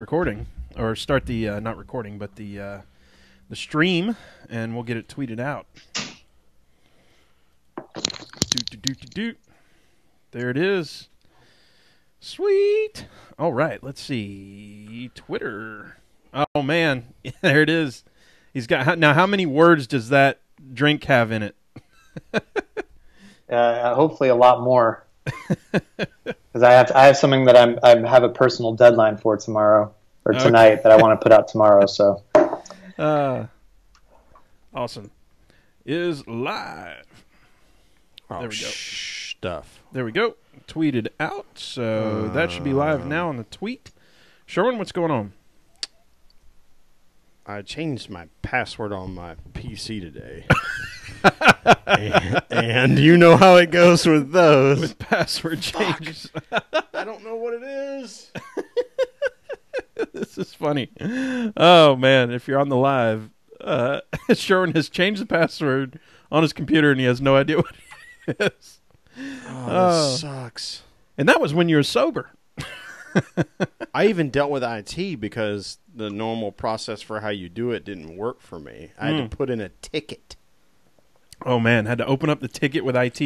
recording, or start the not recording, but the stream, and we'll get it tweeted out. There it is. Sweet. All right, let's see. Twitter. Oh man, there it is. He's got now. How many words does that drink have in it? Hopefully a lot more. Because I have something that I have a personal deadline for tomorrow or tonight that I want to put out tomorrow. So, awesome. Is live. Oh, there we go. Stuff. There we go. Tweeted out. So that should be live now on the tweet. Sherwin, what's going on? I changed my password on my PC today. and you know how it goes with those. With password changes. I don't know what it is. This is funny. Oh, man. If you're on the live, Sherwin has changed the password on his computer, and he has no idea what it is. Oh, this sucks. And that was when you were sober. I even dealt with IT because the normal process for how you do it didn't work for me. I had to put in a ticket. Oh, man. Had to open up the ticket with IT.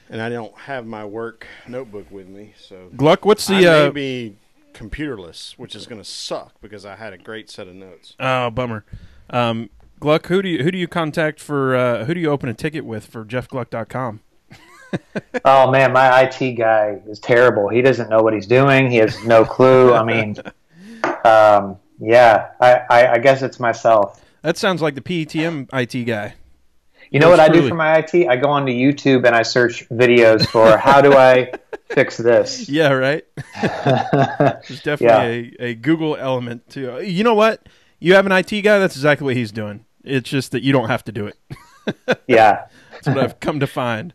And I don't have my work notebook with me. So Glueck, what's the... I may be computerless, which is going to suck because I had a great set of notes. Oh, bummer. Glueck, who do you contact for... who do you open a ticket with for jeffgluck.com? Oh man, my IT guy is terrible. He doesn't know what he's doing. He has no clue. I mean, yeah, I guess it's myself. That sounds like the PETM IT guy. You know what I do for my IT? I go onto YouTube and I search videos for how do I fix this. Yeah, right. There's definitely a Google element to. You know what? You have an IT guy. That's exactly what he's doing. It's just that you don't have to do it. Yeah, that's what I've come to find.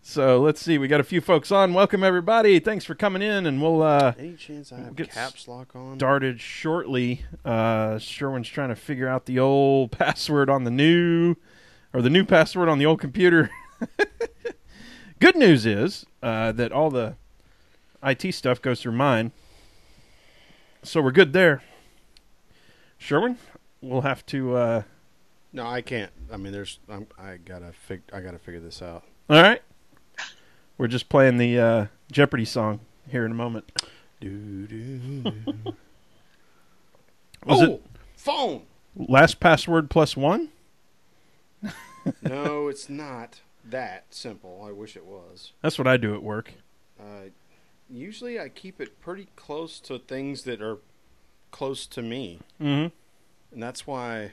So let's see. We got a few folks on. Welcome everybody. Thanks for coming in, and we'll any chance I have caps lock on? Started shortly. Sherwin's trying to figure out the old password on the new password on the old computer. Good news is that all the IT stuff goes through mine, so we're good there. Sherwin, we'll have to. No, I can't. I mean, I gotta figure this out. All right. We're just playing the Jeopardy song here in a moment. Was it phone? Last password plus one? No, it's not that simple. I wish it was. That's what I do at work. Usually I keep it pretty close to things that are close to me. Mm-hmm. And that's why,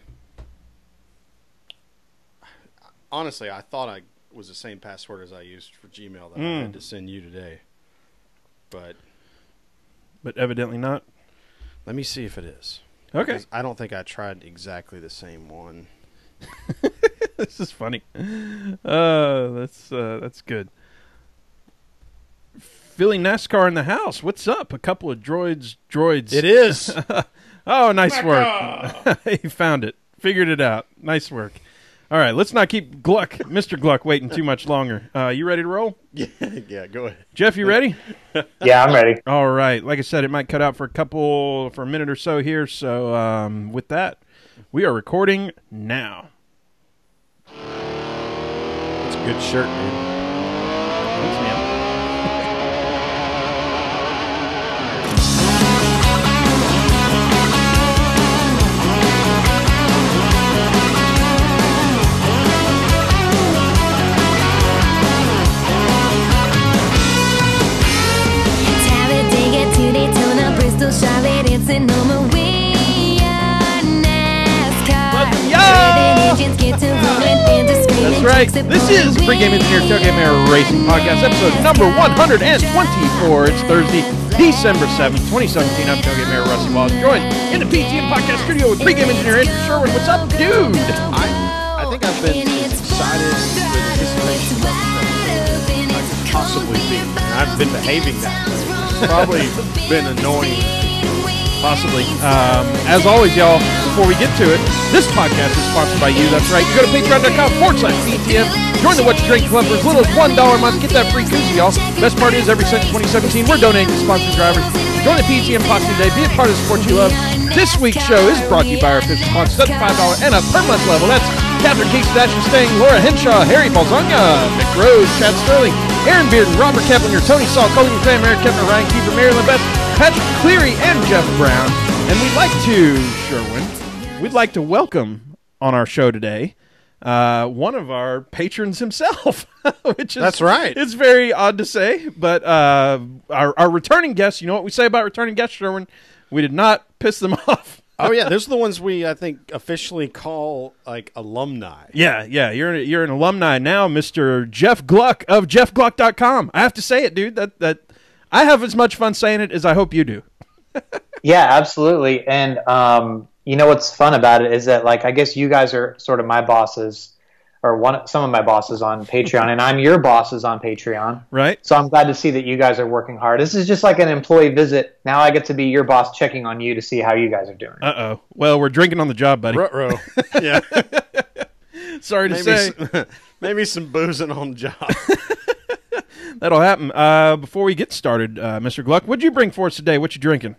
honestly, I thought I was the same password as I used for Gmail that I had to send you today. But evidently not. Let me see if it is. Okay. Because I don't think I tried exactly the same one. This is funny. That's good. Philly NASCAR in the house. What's up? A couple of droids. It is. Oh, nice work. He found it. Figured it out. Nice work. All right, let's not keep Mr. Glueck waiting too much longer. You ready to roll? Yeah, go ahead. Jeff, you ready? Yeah, I'm ready. All right. Like I said, it might cut out for a minute or so here. So with that, we are recording now. That's a good shirt, man. Thanks, man. Charlotte, it's an way NASCAR. That's right. This is Pre-Game Engineer Tailgate Mayor Racing Podcast, episode number 124. It's Thursday, December 7th, 2017. I'm Tailgate Mayor Rusty Wallace, joined in the PTM Podcast studio with Pre-Game Engineer Andrew Sherwin. What's up, dude? I think I've been as excited with anticipation I could possibly be. And I've been behaving that way. It's probably been annoying. Possibly. As always, y'all, before we get to it, this podcast is sponsored by you. That's right. You go to patreon.com/PTM. Join the What You Drink Club for as little as $1 a month. Get that free koozie, y'all. Best part is, every since 2017, we're donating to sponsored drivers. Join the PTM Posse today. Be a part of the sport you love. This week's show is brought to you by our official sponsors at the $5 and up per month level. That's Catherine Keeks, Dasher Stang, Laura Henshaw, Harry Balzanga, Mick Rose, Chad Sterling, Aaron Bearden, Robert Keplinger, Tony Saul, Colin Graham, Eric Kepner, Ryan Keeper, Marilyn Beth, Patrick Cleary, and Jeff Brown. And we'd like to welcome on our show today one of our patrons himself, which is, That's right. It's very odd to say, but our returning guests, you know what we say about returning guests, Sherwin? We did not piss them off. Oh yeah, those are the ones we I think officially call like alumni. Yeah. You're an alumni now, Mr. Jeff Glueck of JeffGlueck.com. I have to say it, dude. That I have as much fun saying it as I hope you do. Yeah, absolutely. And you know what's fun about it is that, like, I guess you guys are sort of my bosses, or some of my bosses on Patreon, and I'm your bosses on Patreon. Right. So I'm glad to see that you guys are working hard. This is just like an employee visit. Now I get to be your boss, checking on you to see how you guys are doing. Uh-oh. Well, we're drinking on the job, buddy. Ruh-roh. Yeah. Sorry to say. Maybe some boozing on the job. That'll happen. Before we get started, Mr. Glueck, what'd you bring for us today? What you drinking?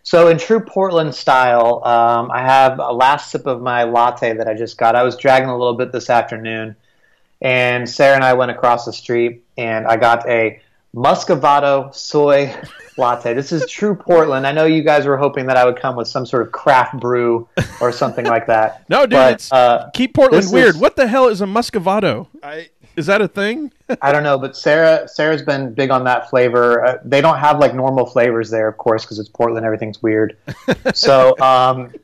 So in true Portland style, I have a last sip of my latte that I just got. I was dragging a little bit this afternoon, and Sarah and I went across the street, and I got a Muscovado soy latte. This is true Portland. I know you guys were hoping that I would come with some sort of craft brew or something like that. No, dude, but, it's keep Portland weird. What the hell is a Muscovado? Is that a thing? I don't know, but Sarah's been big on that flavor. They don't have like normal flavors there, of course, because it's Portland. Everything's weird. So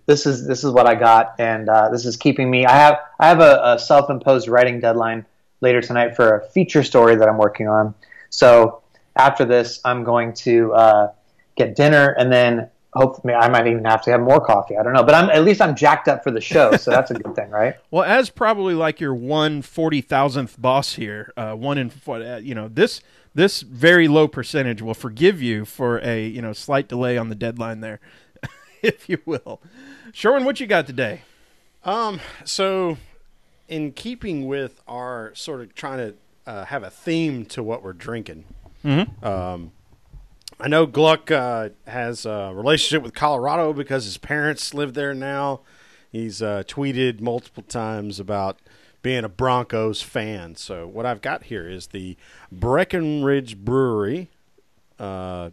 this is what I got, and this is keeping me. I have a self-imposed writing deadline later tonight for a feature story that I'm working on. So after this, I'm going to get dinner, and then hopefully I might even have to have more coffee. I don't know, but at least I'm jacked up for the show, so that's a good thing, right? Well, as probably like your 1/40,000th boss here, this very low percentage will forgive you for a slight delay on the deadline there, if you will. Sherwin, what you got today? So in keeping with our sort of trying to have a theme to what we're drinking, I know Glueck has a relationship with Colorado because his parents live there now. He's tweeted multiple times about being a Broncos fan. So what I've got here is the Breckenridge Brewery Mango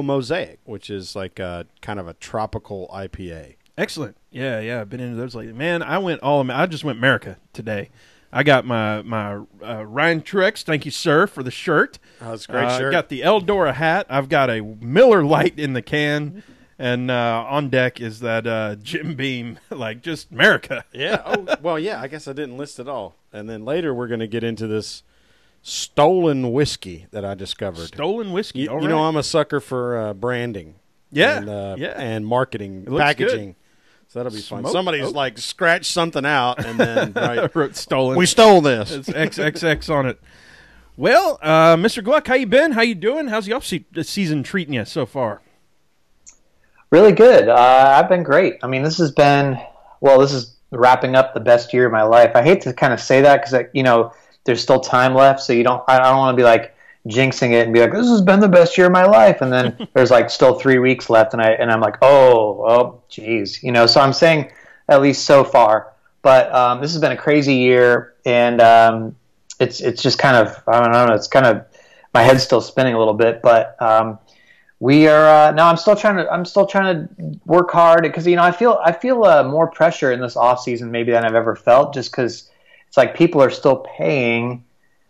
Mosaic, which is like a kind of a tropical IPA. Excellent. Yeah, I've been into those lately. Man, I just went America today. I got my Ryan Truex, thank you, sir, for the shirt. Oh, that's a great shirt. Got the Eldora hat. I've got a Miller Lite in the can. And on deck is that Jim Beam, like just America. Yeah. Oh, well, yeah, I guess I didn't list it all. And then later we're going to get into this stolen whiskey that I discovered. Stolen whiskey, You know, I'm a sucker for branding. Yeah, and marketing, Good. packaging. So that'll be fun. Somebody's like scratched something out and then wrote stolen. We stole this. It's XXX on it. Well, Mr. Glueck, how you been? How you doing? How's the off-season treating you so far? Really good. I've been great. I mean, this is wrapping up the best year of my life. I hate to kind of say that because, there's still time left. So I don't want to be like jinxing it and be like, this has been the best year of my life. And then there's like still 3 weeks left. And I'm like, oh, geez. So I'm saying at least so far, but this has been a crazy year. And it's just kind of, I don't know, it's kind of, my head's still spinning a little bit, but we are now. I'm still trying to work hard because I feel more pressure in this off season maybe than I've ever felt, just because it's like people are still paying.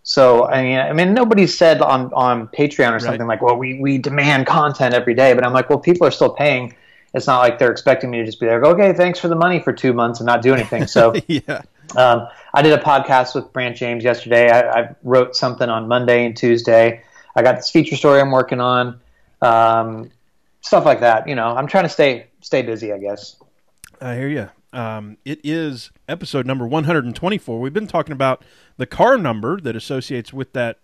So I mean, nobody said on Patreon or something like, well, we demand content every day, but I'm like, well, people are still paying. It's not like they're expecting me to just be like, okay, thanks for the money for 2 months and not do anything. So yeah. I did a podcast with Brant James yesterday. I wrote something on Monday and Tuesday. I got this feature story I'm working on. Stuff like that. I'm trying to stay busy, I guess. I hear you. It is episode number 124. We've been talking about the car number that associates with that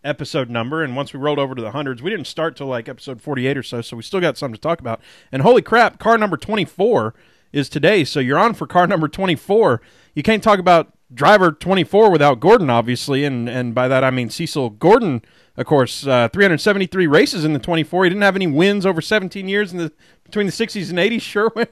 episode number, and once we rolled over to the hundreds, we didn't start till like episode 48 or so we still got something to talk about. And holy crap, car number 24 is today, so you're on for car number 24. You can't talk about driver 24 without Gordon, obviously, and by that I mean Cecil Gordon, of course. 373 races in the 24. He didn't have any wins over 17 years between the 60s and 80s. Sherwin,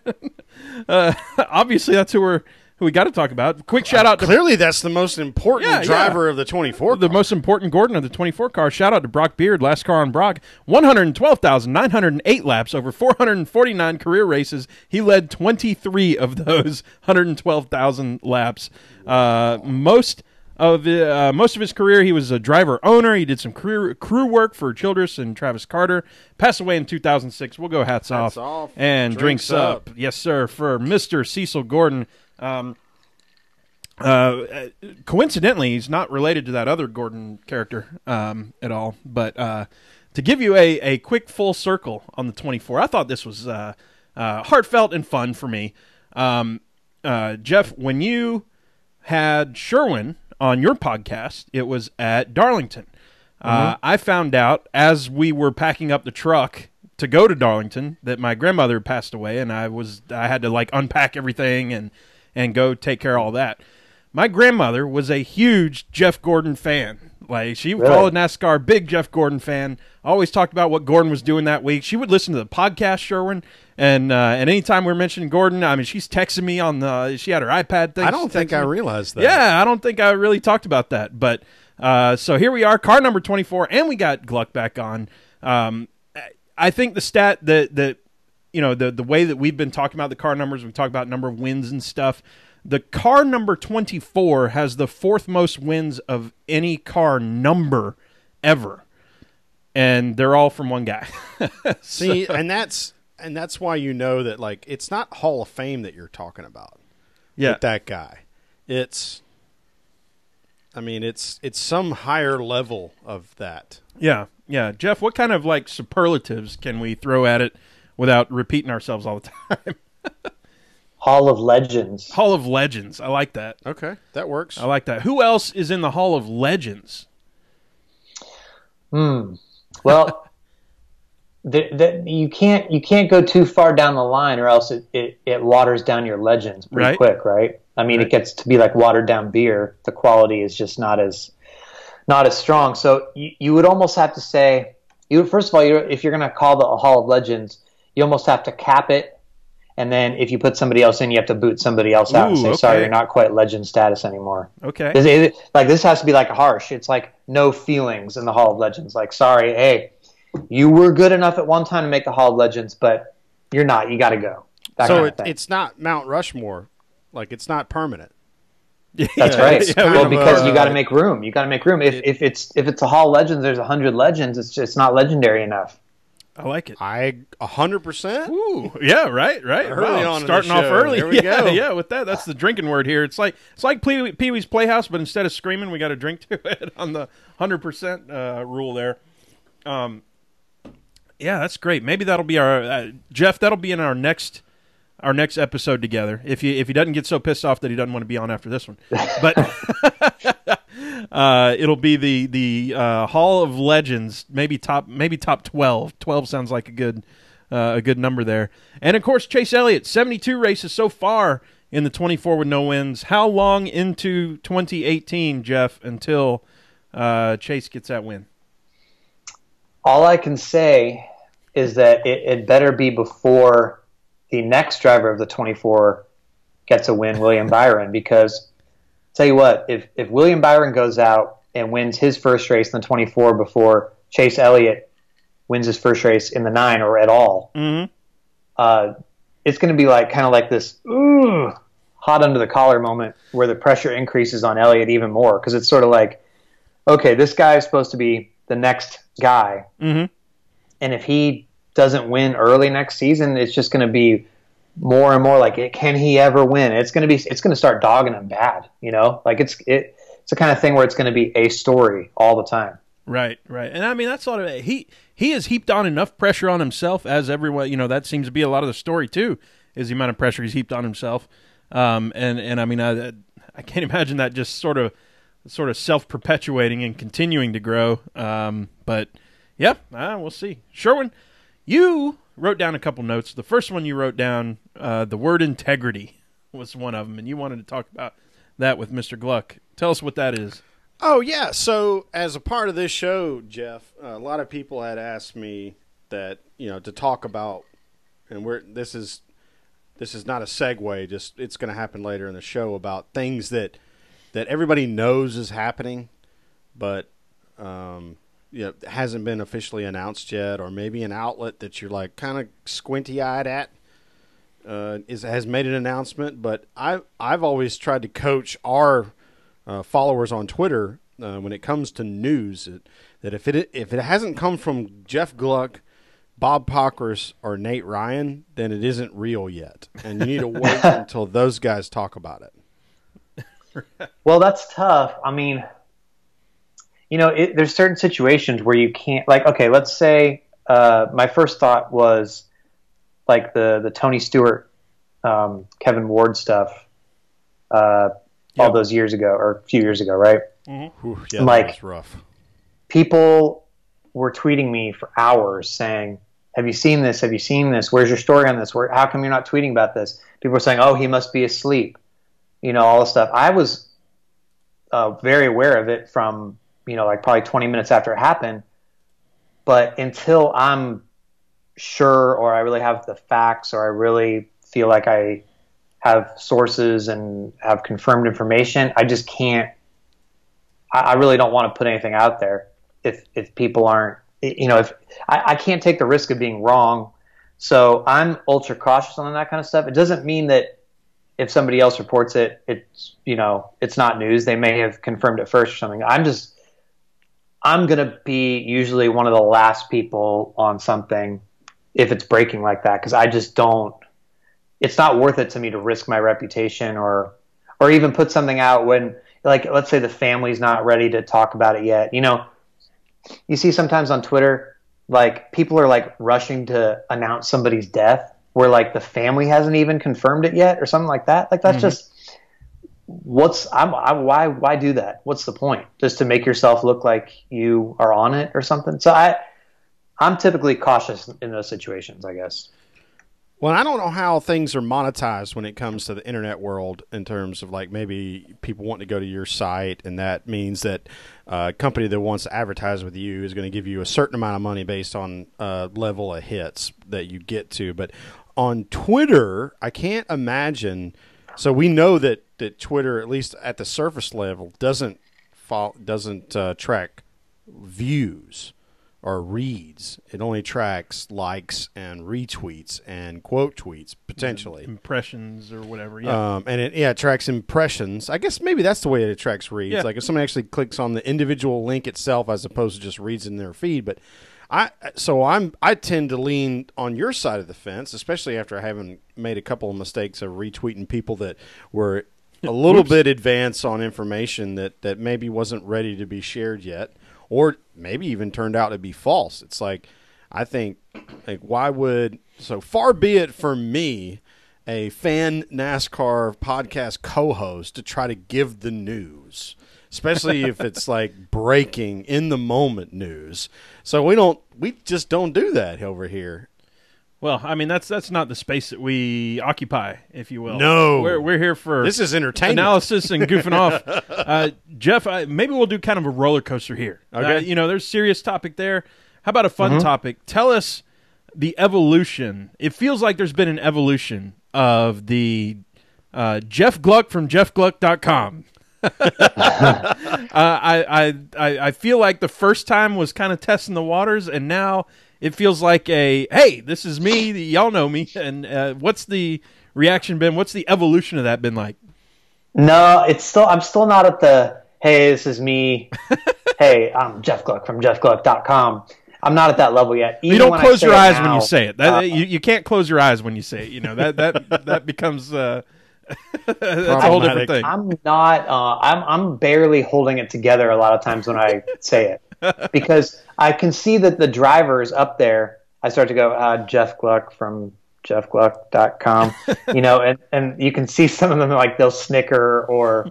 obviously that's who we got to talk about. Quick shout out to clearly that's the most important driver of the 24 the car. most important Gordon of the 24 car. Shout out to Brock Beard, last car on Brock. 112,908 laps over 449 career races. He led 23 of those 112,000 laps. Most of his career, he was a driver owner. He did some crew work for Childress and Travis Carter. Passed away in 2006. We'll go hats off and drinks up. Yes, sir, for Mr. Cecil Gordon. Coincidentally, he's not related to that other Gordon character at all. But to give you a quick full circle on the 24, I thought this was heartfelt and fun for me. Jeff, when you had Sherwin on your podcast, it was at Darlington. I found out as we were packing up the truck to go to Darlington that my grandmother passed away, and I had to like unpack everything and go take care of all that. My grandmother was a huge Jeff Gordon fan. Like, she followed NASCAR, big Jeff Gordon fan. Always talked about what Gordon was doing that week. She would listen to the podcast, Sherwin, and anytime we were mentioning Gordon, I mean, she's texting me she had her iPad thing. I don't think I realized that. Yeah, I don't think I really talked about that. But so here we are, car number 24, and we got Glueck back on. I think the stat that you know, the way that we've been talking about the car numbers, we talk about number of wins and stuff. The car number 24 has the fourth most wins of any car number ever, and they're all from one guy. See, and that's why you know that, like, it's not Hall of Fame that you're talking about. Yeah, with that guy, it's some higher level of that. Yeah. Jeff, what kind of like superlatives can we throw at it without repeating ourselves all the time? Hall of Legends. Hall of Legends. I like that. Okay, that works. I like that. Who else is in the Hall of Legends? Well, you can't go too far down the line, or else it waters down your legends pretty quick, right? I mean, it gets to be like watered down beer. The quality is just not as strong. So you would almost have to say, first of all, if you're going to call the Hall of Legends, you almost have to cap it. And then if you put somebody else in, you have to boot somebody else out and say, sorry, you're not quite legend status anymore. Okay. This has to be like harsh. It's like no feelings in the Hall of Legends. Like, sorry, hey, you were good enough at one time to make the Hall of Legends, but you're not. You got to go. So it's not Mount Rushmore. Like, it's not permanent. That's right. Well, because you got to make room. You got to make room. If it's a Hall of Legends, there's 100 legends. It's just not legendary enough. I like it. 100%. Ooh, yeah, right. Early on, starting off early. There we go. Yeah. With that's the drinking word here. It's like Pee-wee's Playhouse, but instead of screaming, we got to drink to it on the 100% rule there. Yeah, that's great. Maybe that'll be our Jeff. That'll be in our next episode together. If he doesn't get so pissed off that he doesn't want to be on after this one, but it'll be the Hall of Legends. Maybe top 12. 12 sounds like a good number there. And of course, Chase Elliott, 72 races so far in the 24 with no wins. How long into 2018, Jeff, until Chase gets that win? All I can say is that it better be before the next driver of the 24 gets a win, William Byron, because tell you what, if William Byron goes out and wins his first race in the 24 before Chase Elliott wins his first race in the 9 or at all, it's going to be like kind of like this hot under the collar moment where the pressure increases on Elliott even more, because it's sort of like, okay, this guy is supposed to be the next guy, and if he doesn't win early next season, it's just going to be more and more like, can he ever win? It's going to start dogging him bad, you know. Like it's the kind of thing where it's going to be a story all the time. Right. And I mean, that's a lot of it. He has heaped on enough pressure on himself, as everyone, you know, that seems to be a lot of the story too, is the amount of pressure he's heaped on himself. And I mean, I can't imagine that just sort of sort of self-perpetuating and continuing to grow. But yeah, we'll see. Sherwin, you wrote down a couple notes. The first one you wrote down, the word integrity was one of them, and you wanted to talk about that with Mr. Glueck. Tell us what that is. Oh, yeah. So as a part of this show, Jeff, a lot of people had asked me that, to talk about, and this is not a segue, just it's going to happen later in the show, about things that everybody knows is happening, but hasn't been officially announced yet, or maybe an outlet that you're like kind of squinty-eyed at has made an announcement. But I've always tried to coach our followers on Twitter when it comes to news that if it hasn't come from Jeff Glueck, Bob Pockris, or Nate Ryan, then it isn't real yet, and you need to wait until those guys talk about it. Well, that's tough. I mean, there's certain situations where you can't, like, okay, let's say my first thought was like the Tony Stewart, Kevin Ward stuff all those years ago, or a few years ago, right? Mm-hmm. Ooh, yeah, like, that was rough. People were tweeting me for hours saying, have you seen this? Have you seen this? Where's your story on this? How come you're not tweeting about this? People were saying, oh, he must be asleep. All this stuff. I was very aware of it from, like probably 20 minutes after it happened. But until I'm sure, or I really have the facts, or I really feel like I have sources and have confirmed information, I just can't. I really don't want to put anything out there if people aren't, if I can't take the risk of being wrong. So I'm ultra cautious on that kind of stuff. It doesn't mean that if somebody else reports it, it's not news. They may have confirmed it first or something. I'm going to be usually one of the last people on something if it's breaking like that, because I just don't, it's not worth it to me to risk my reputation or even put something out when, like, let's say the family's not ready to talk about it yet. You see sometimes on Twitter, like, people are like rushing to announce somebody's death where like the family hasn't even confirmed it yet or something like that. Like, that's just, why do that? What's the point? Just to make yourself look like you are on it or something? So I'm typically cautious in those situations, I guess. Well, I don't know how things are monetized when it comes to the internet world, in terms of like maybe people want to go to your site, and that means that a company that wants to advertise with you is going to give you a certain amount of money based on level of hits that you get to. But on Twitter, I can't imagine. So we know that Twitter, at least at the surface level, doesn't track views or reads. It only tracks likes and retweets and quote tweets, potentially. Impressions or whatever, yeah. And it tracks impressions. I guess maybe that's the way it tracks reads. Yeah. Like if someone actually clicks on the individual link itself as opposed to just reads in their feed. But I tend to lean on your side of the fence, especially after having made a couple of mistakes of retweeting people that were a little bit advanced on information that maybe wasn't ready to be shared yet, or maybe even turned out to be false. It's like, I think, like, so far be it for me, a fan NASCAR podcast co-host, to try to give the news, especially if it's like breaking in the moment news. So we just don't do that over here. Well, I mean, that's not the space that we occupy, if you will. No. We're here for this is entertainment, analysis and goofing off. Jeff, maybe we'll do kind of a roller coaster here. Okay. There's a serious topic there. How about a fun topic? Tell us the evolution. It feels like there's been an evolution of the Jeff Glueck from jeffglueck.com. I feel like the first time was kind of testing the waters, and now it feels like hey, this is me. Y'all know me. And what's the reaction been? What's the evolution of that been like? No, I'm still not at the, hey, this is me. Hey, I'm Jeff Glueck from jeffglueck.com. I'm not at that level yet. You don't close your eyes when you say it. You can't close your eyes when you say it. That becomes that's a whole different thing. I'm not. I'm barely holding it together a lot of times when I say it, because I can see that the driver is up there. I start to go, Jeff Glueck from jeffglueck.com, and you can see some of them, like, they'll snicker, or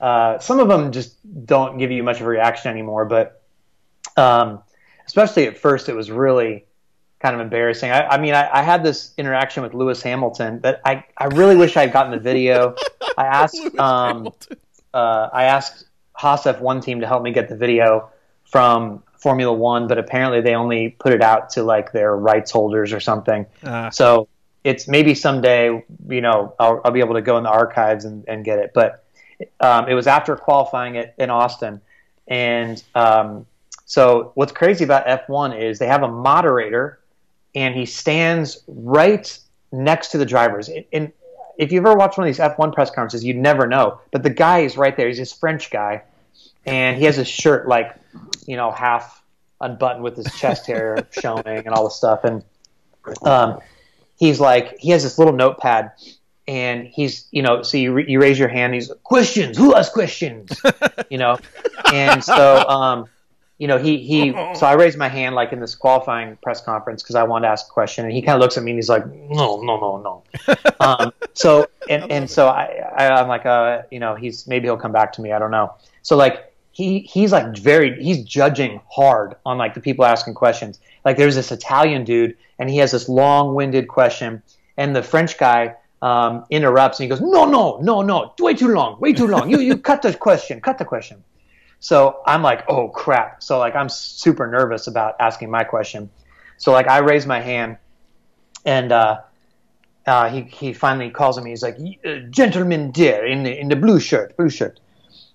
Some of them just don't give you much of a reaction anymore, but especially at first, it was really kind of embarrassing. I had this interaction with Lewis Hamilton that I really wish I had gotten the video. I asked Haas F1 team to help me get the video from Formula One, but apparently they only put it out to like their rights holders or something. So it's maybe someday, I'll be able to go in the archives and get it. But it was after qualifying it in Austin. And so what's crazy about F1 is they have a moderator, and he stands right next to the drivers. And if you've ever watched one of these F1 press conferences, you'd never know. But the guy is right there. He's this French guy, and he has his shirt like, half unbuttoned with his chest hair showing and all this stuff. And he's like, he has this little notepad, and he's, so you raise your hand. He's like, questions. Who has questions? And so. So I raised my hand like in this qualifying press conference because I wanted to ask a question, and he kind of looks at me and he's like, no. So I'm like, maybe he'll come back to me. I don't know. So like he's like he's judging hard on like the people asking questions. Like there's this Italian dude, and he has this long-winded question, and the French guy interrupts and he goes, no, way too long. You cut the question. So I'm like, oh crap. So like I'm super nervous about asking my question. So like I raise my hand, and he finally calls me. He's like, gentleman dear in the blue shirt.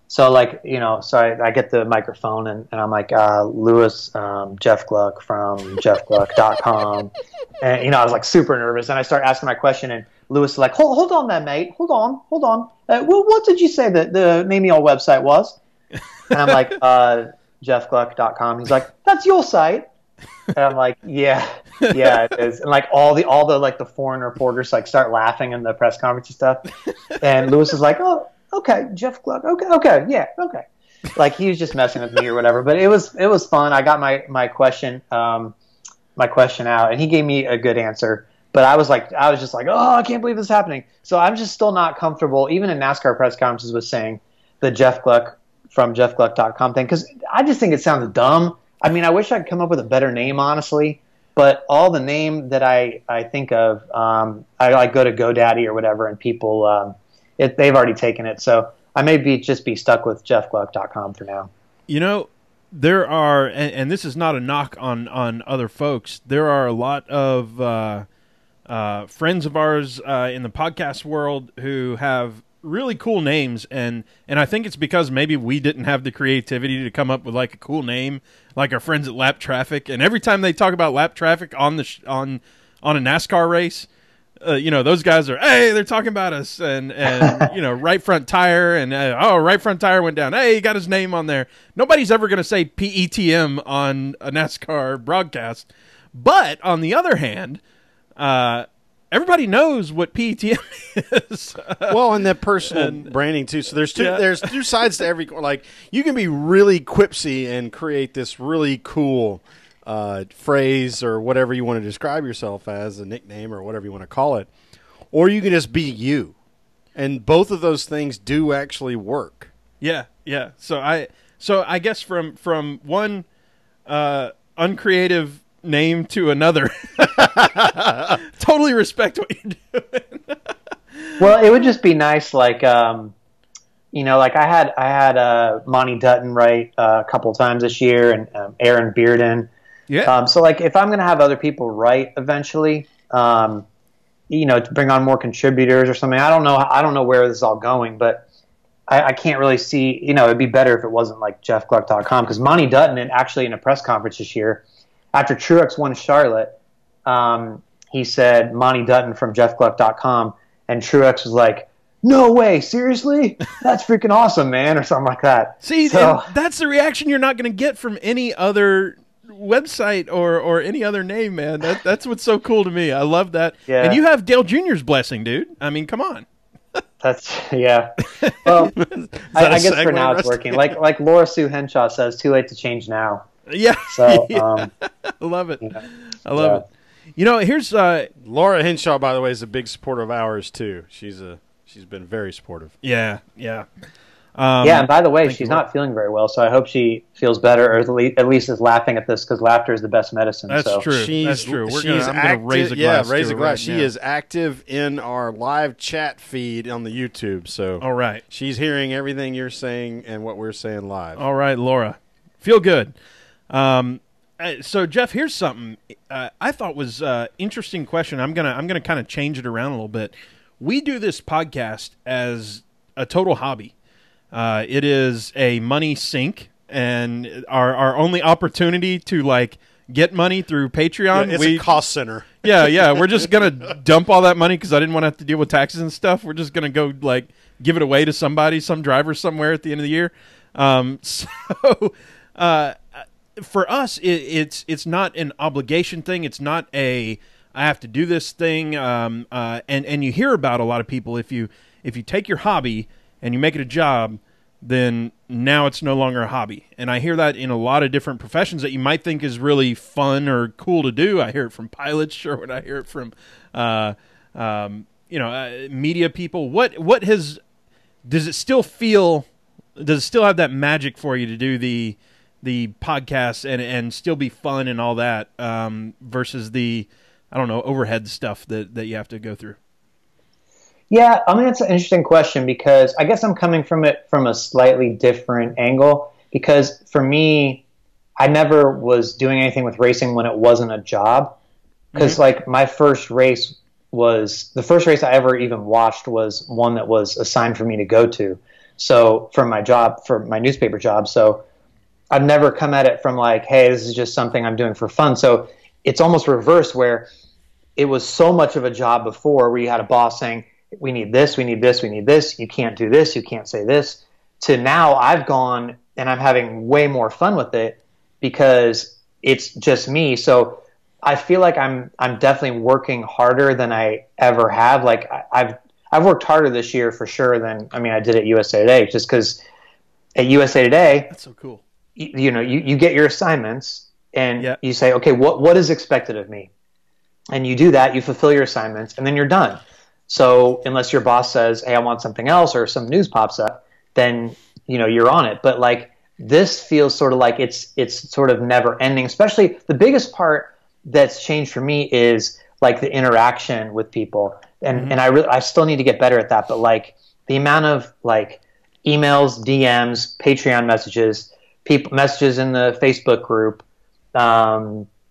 So like, so I get the microphone, and I'm like, Lewis, Jeff Glueck from jeffglueck.com. And, I was like super nervous, and I start asking my question, and Lewis is like, hold on there, mate. Hold on. What did you say that the name of your website was? And I'm like, jeffglueck.com. He's like, that's your site. And I'm like, yeah, it is. And like all the like the foreign reporters like start laughing in the press conference and stuff. And Lewis is like, oh, okay, Jeff Glueck. Okay, yeah, okay. Like he was just messing with me or whatever. But it was fun. I got my question out, and he gave me a good answer. But I was just like, oh, I can't believe this is happening. So I'm just still not comfortable, even in NASCAR press conferences, with saying the Jeff Glueck from jeffglueck.com thing, because I just think it sounds dumb. I mean, I wish I'd come up with a better name, honestly, but all the name that I think of, I like go to GoDaddy or whatever, and people, they've already taken it. So I may just be stuck with jeffglueck.com for now. There are, and this is not a knock on other folks, there are a lot of friends of ours in the podcast world who have really cool names, and I think it's because maybe we didn't have the creativity to come up with like a cool name, like our friends at Lap Traffic. And every time they talk about Lap Traffic on a NASCAR race, those guys are, hey, they're talking about us, and right front tire, and right front tire went down. Hey, he got his name on there. Nobody's ever going to say PETM on a NASCAR broadcast, but on the other hand, everybody knows what PETM is. Well, and that personal branding too. So there's two sides to every. Like you can be really quipsy and create this really cool phrase or whatever you want to describe yourself as, a nickname or whatever you want to call it, or you can just be you. And both of those things do actually work. Yeah. So I guess from one uncreative name to another. Totally respect what you're doing. Well, it would just be nice, like like I had Monty Dutton write a couple times this year, and Aaron Bearden. Yeah. So like if I'm going to have other people write eventually, to bring on more contributors or something. I don't know where this is all going, but I can't really see. It'd be better if it wasn't like jeffglueck.com, because Monty Dutton, and actually in a press conference this year, after Truex won Charlotte, he said Monty Dutton from jeffglueck.com, and Truex was like, no way, seriously? That's freaking awesome, man, or something like that. See, that's the reaction you're not going to get from any other website or any other name, man. That's what's so cool to me. I love that. Yeah. And you have Dale Jr.'s blessing, dude. I mean, come on. That's, yeah. Well, I guess for now it's working. Like Laura Sue Henshaw says, too late to change now. Yeah. So, I love it. I love it. Here's Laura Henshaw, by the way, is a big supporter of ours too. She's been very supportive. Yeah. Yeah, and by the way, Thank she's you, Laura. not feeling very well, so I hope she feels better, or at least is laughing at this, because laughter is the best medicine. That's so. true. That's true. I'm going to raise a glass. Raise to a her glass. right She now. is active in our live chat feed on the YouTube. So, All right. she's hearing everything you're saying and what we're saying live. All right, Laura. Feel good. So, Jeff, here's something I thought was interesting question. I'm gonna kind of change it around a little bit. We do this podcast as a total hobby. It is a money sink, and our only opportunity to like get money through Patreon. It's a cost center. Yeah. We're just gonna dump all that money because I didn't want to have to deal with taxes and stuff. We're just gonna go like give it away to somebody, some driver somewhere at the end of the year. For us, it's not an obligation thing. It's not a I have to do this thing. And you hear about a lot of people if you take your hobby and you make it a job, then now it's no longer a hobby. And I hear that in a lot of different professions that you might think is really fun or cool to do. I hear it from pilots, sure, when I hear it from media people. Does it still have that magic for you to do the podcast and still be fun and all that versus the overhead stuff that you have to go through? Yeah, I mean, it's an interesting question, because I guess I'm coming from it from a slightly different angle, because for me, I never was doing anything with racing when it wasn't a job. Because like my first race was the first race I ever even watched was one that was assigned for me to go to. So for my job, for my newspaper job. So I've never come at it from like, hey, this is just something I'm doing for fun. So it's almost reverse, where it was so much of a job before, where you had a boss saying, we need this, we need this, we need this, you can't do this, you can't say this, to now I've gone and I'm having way more fun with it because it's just me. So I feel like I'm definitely working harder than I ever have. Like I've worked harder this year for sure than I did at USA Today, just because at USA Today, that's so cool. You get your assignments and you say, okay, what is expected of me? And you do that, you fulfill your assignments, and then you're done. So unless your boss says, hey, I want something else, or some news pops up, then you're on it. But like this feels sort of like it's sort of never ending. Especially the biggest part that's changed for me is like the interaction with people. And I still need to get better at that, but like the amount of like emails, DMs, Patreon messages, messages in the Facebook group,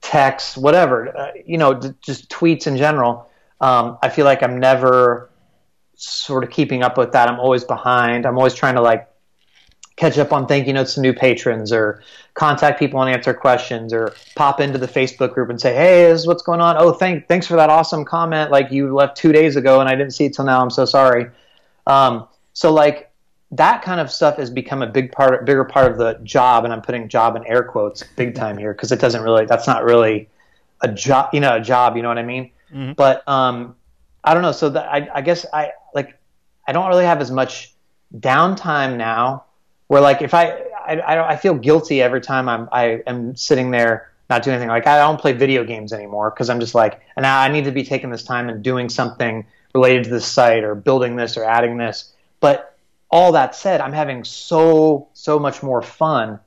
texts, whatever, just tweets in general. I feel like I'm never sort of keeping up with that. I'm always behind. I'm always trying to like catch up on thank you notes to new patrons, or contact people and answer questions, or pop into the Facebook group and say, hey, this is what's going on. Oh, thanks for that awesome comment. Like you left 2 days ago and I didn't see it till now. I'm so sorry. So like that kind of stuff has become a bigger part of the job. And I'm putting job in air quotes big time here, because that's not really a job, you know what I mean? Mm-hmm. But I don't know. So I guess I don't really have as much downtime now, where like if I feel guilty every time I am sitting there not doing anything. Like I don't play video games anymore, because I'm just like, now I need to be taking this time and doing something related to this site, or building this, or adding this. But all that said, I'm having so much more fun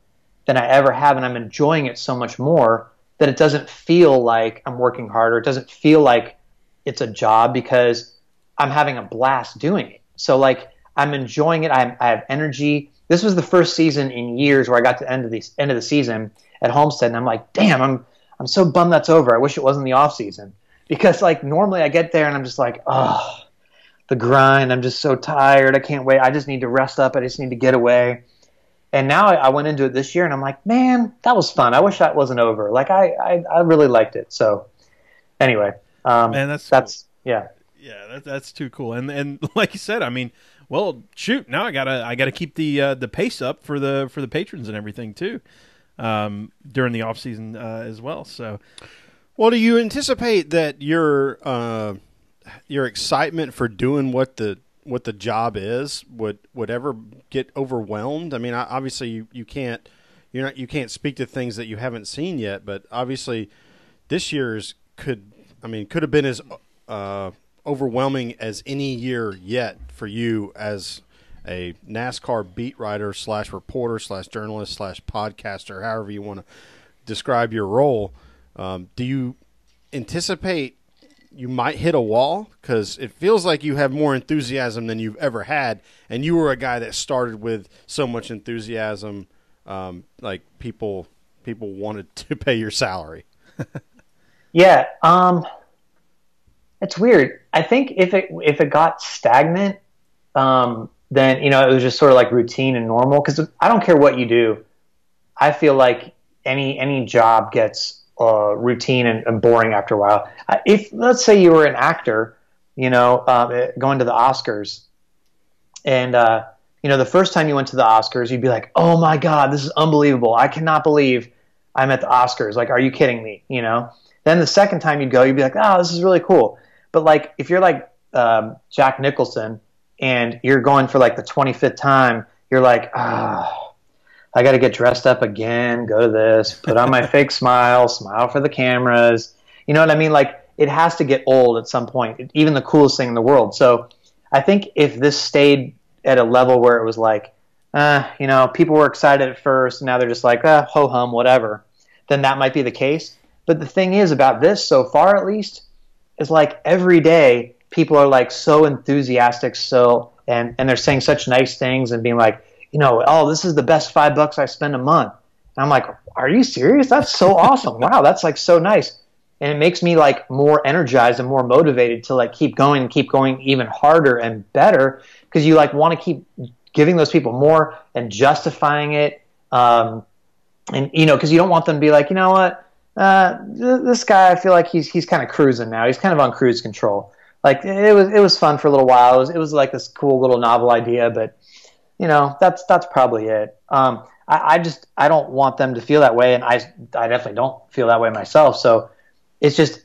than I ever have, and I'm enjoying it so much more that it doesn't feel like I'm working harder. It doesn't feel like it's a job, because I'm having a blast doing it. So like I'm enjoying it. I have energy. This was the first season in years where I got to end of the season at Homestead, and I'm like, damn, I'm so bummed that's over. I wish it wasn't the off season, because like normally I get there and I'm just like, oh, the grind. I'm just so tired. I can't wait. I just need to rest up. I just need to get away. And now I went into it this year and I'm like, man, that was fun. I wish that wasn't over. Like I really liked it. So anyway, man, that's cool. Yeah. Yeah, that's too cool. And like you said, well, shoot, now I gotta keep the pace up for the patrons and everything too, during the off season as well. So, well, do you anticipate that your excitement for doing what the job is would ever get overwhelmed? I mean, obviously you can't speak to things that you haven't seen yet, but obviously this year's could have been as overwhelming as any year yet for you as a NASCAR beat writer / reporter / journalist / podcaster, however you want to describe your role. Do you anticipate you might hit a wall? Because it feels like you have more enthusiasm than you've ever had, and you were a guy that started with so much enthusiasm, like people wanted to pay your salary. Yeah, it's weird. I think if it got stagnant, then it was just sort of like routine and normal. Because I don't care what you do, I feel like any job gets routine and boring after a while. If let's say you were an actor, going to the Oscars, and the first time you went to the Oscars, you'd be like, "Oh my God, this is unbelievable! I cannot believe I'm at the Oscars. Like, are you kidding me?" Then the second time you'd go, you'd be like, "Oh, this is really cool." But like, if you're like Jack Nicholson and you're going for like the 25th time, you're like, I got to get dressed up again, go to this, put on my fake smile for the cameras. You know what I mean? Like, it has to get old at some point, even the coolest thing in the world. So I think if this stayed at a level where it was like, people were excited at first, and now they're just like, ho-hum, whatever, then that might be the case. But the thing is about this, so far at least, is like every day people are like so enthusiastic, and they're saying such nice things and being like, oh, this is the best $5 I spend a month. And I'm like, are you serious? That's so awesome. Wow, that's like so nice. And it makes me like more energized and more motivated to like keep going even harder and better, because you like want to keep giving those people more and justifying it. And because you don't want them to be like, you know what? This guy, I feel like he's kind of cruising now. He's kind of on cruise control. Like it was fun for a little while. It was like this cool little novel idea, but that's probably it. I don't want them to feel that way, and I definitely don't feel that way myself. So it's just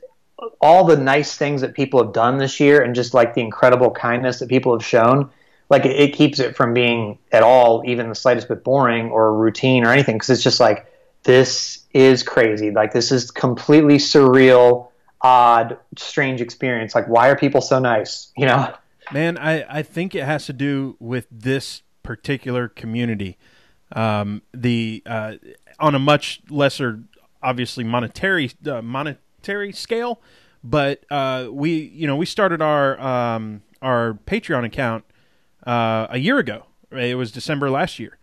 all the nice things that people have done this year, and just like the incredible kindness that people have shown. Like it keeps it from being at all even the slightest bit boring or routine or anything, because it's just like, this is crazy. Like, this is completely surreal, odd, strange experience. Like, why are people so nice? Man, I think it has to do with this particular community. On a much lesser, obviously monetary scale, but we started our Patreon account a year ago. It was December last year,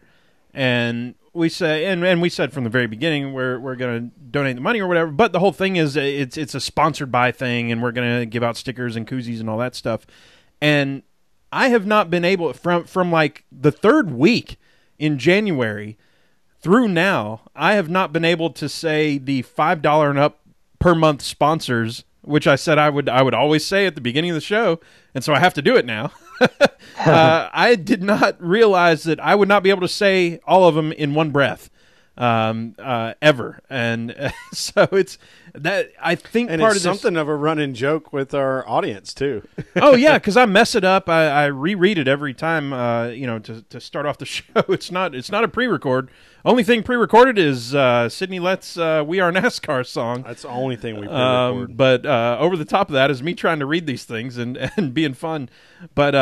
and we say, and we said from the very beginning we're going to donate the money or whatever. But the whole thing is it's a sponsored by thing, and we're going to give out stickers and koozies and all that stuff. And I have not been able from like the third week in January through now, I have not been able to say the $5 and up per month sponsors, which I said I would always say at the beginning of the show, and so I have to do it now. I did not realize that I would not be able to say all of them in one breath ever, and so it's that I think and part it's of this, something of a running joke with our audience too. Oh yeah, because I mess it up. I reread it every time. To start off the show. It's not a pre-record. Only thing pre-recorded is Sydney Lett's "We Are NASCAR" song. That's the only thing we pre-record. But over the top of that is me trying to read these things and being fun. But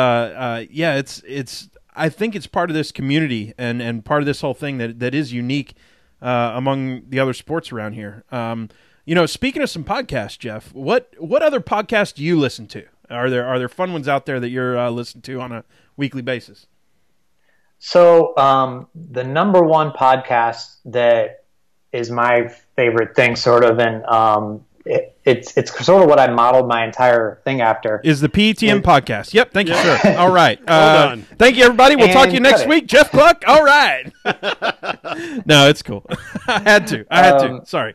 yeah, it's. I think it's part of this community and part of this whole thing that is unique among the other sports around here. Speaking of some podcasts, Jeff, what other podcasts do you listen to? Are there fun ones out there that you're listening to on a weekly basis? So the number one podcast that is my favorite thing, sort of, and it's sort of what I modeled my enther thing after, is the PETM podcast. Yep, thank you, sir. All right, well done. Thank you, everybody. We'll talk to you next week. Jeff Glueck. All right. No, it's cool. I had to. Sorry.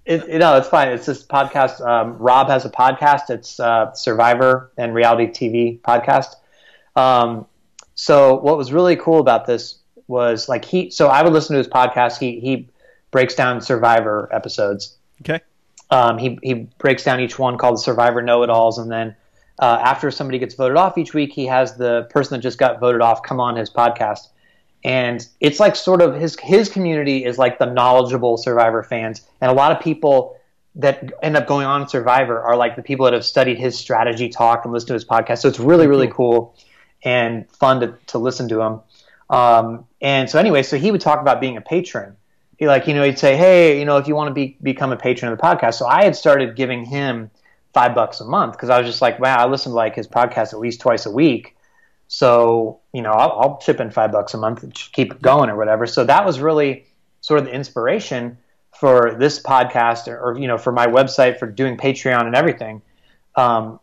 It's fine. It's this podcast. Rob has a podcast. It's Survivor and reality TV podcast. So what was really cool about this was like so I would listen to his podcast. He breaks down Survivor episodes. Okay. He breaks down each one, called the Survivor Know-It-Alls, and then after somebody gets voted off each week, he has the person that just got voted off come on his podcast. And it's like sort of his community is like the knowledgeable Survivor fans, and a lot of people that end up going on Survivor are like the people that have studied his strategy talk and listened to his podcast. So it's really, really cool. and fun to listen to him. And so anyway, so he would talk about being a patron. He'd say, hey, if you want to become a patron of the podcast. So I had started giving him $5 a month because I was just like, wow, I listen to like his podcast at least twice a week. So, I'll chip in $5 a month and keep it going or whatever. So that was really sort of the inspiration for this podcast or for my website, for doing Patreon and everything. I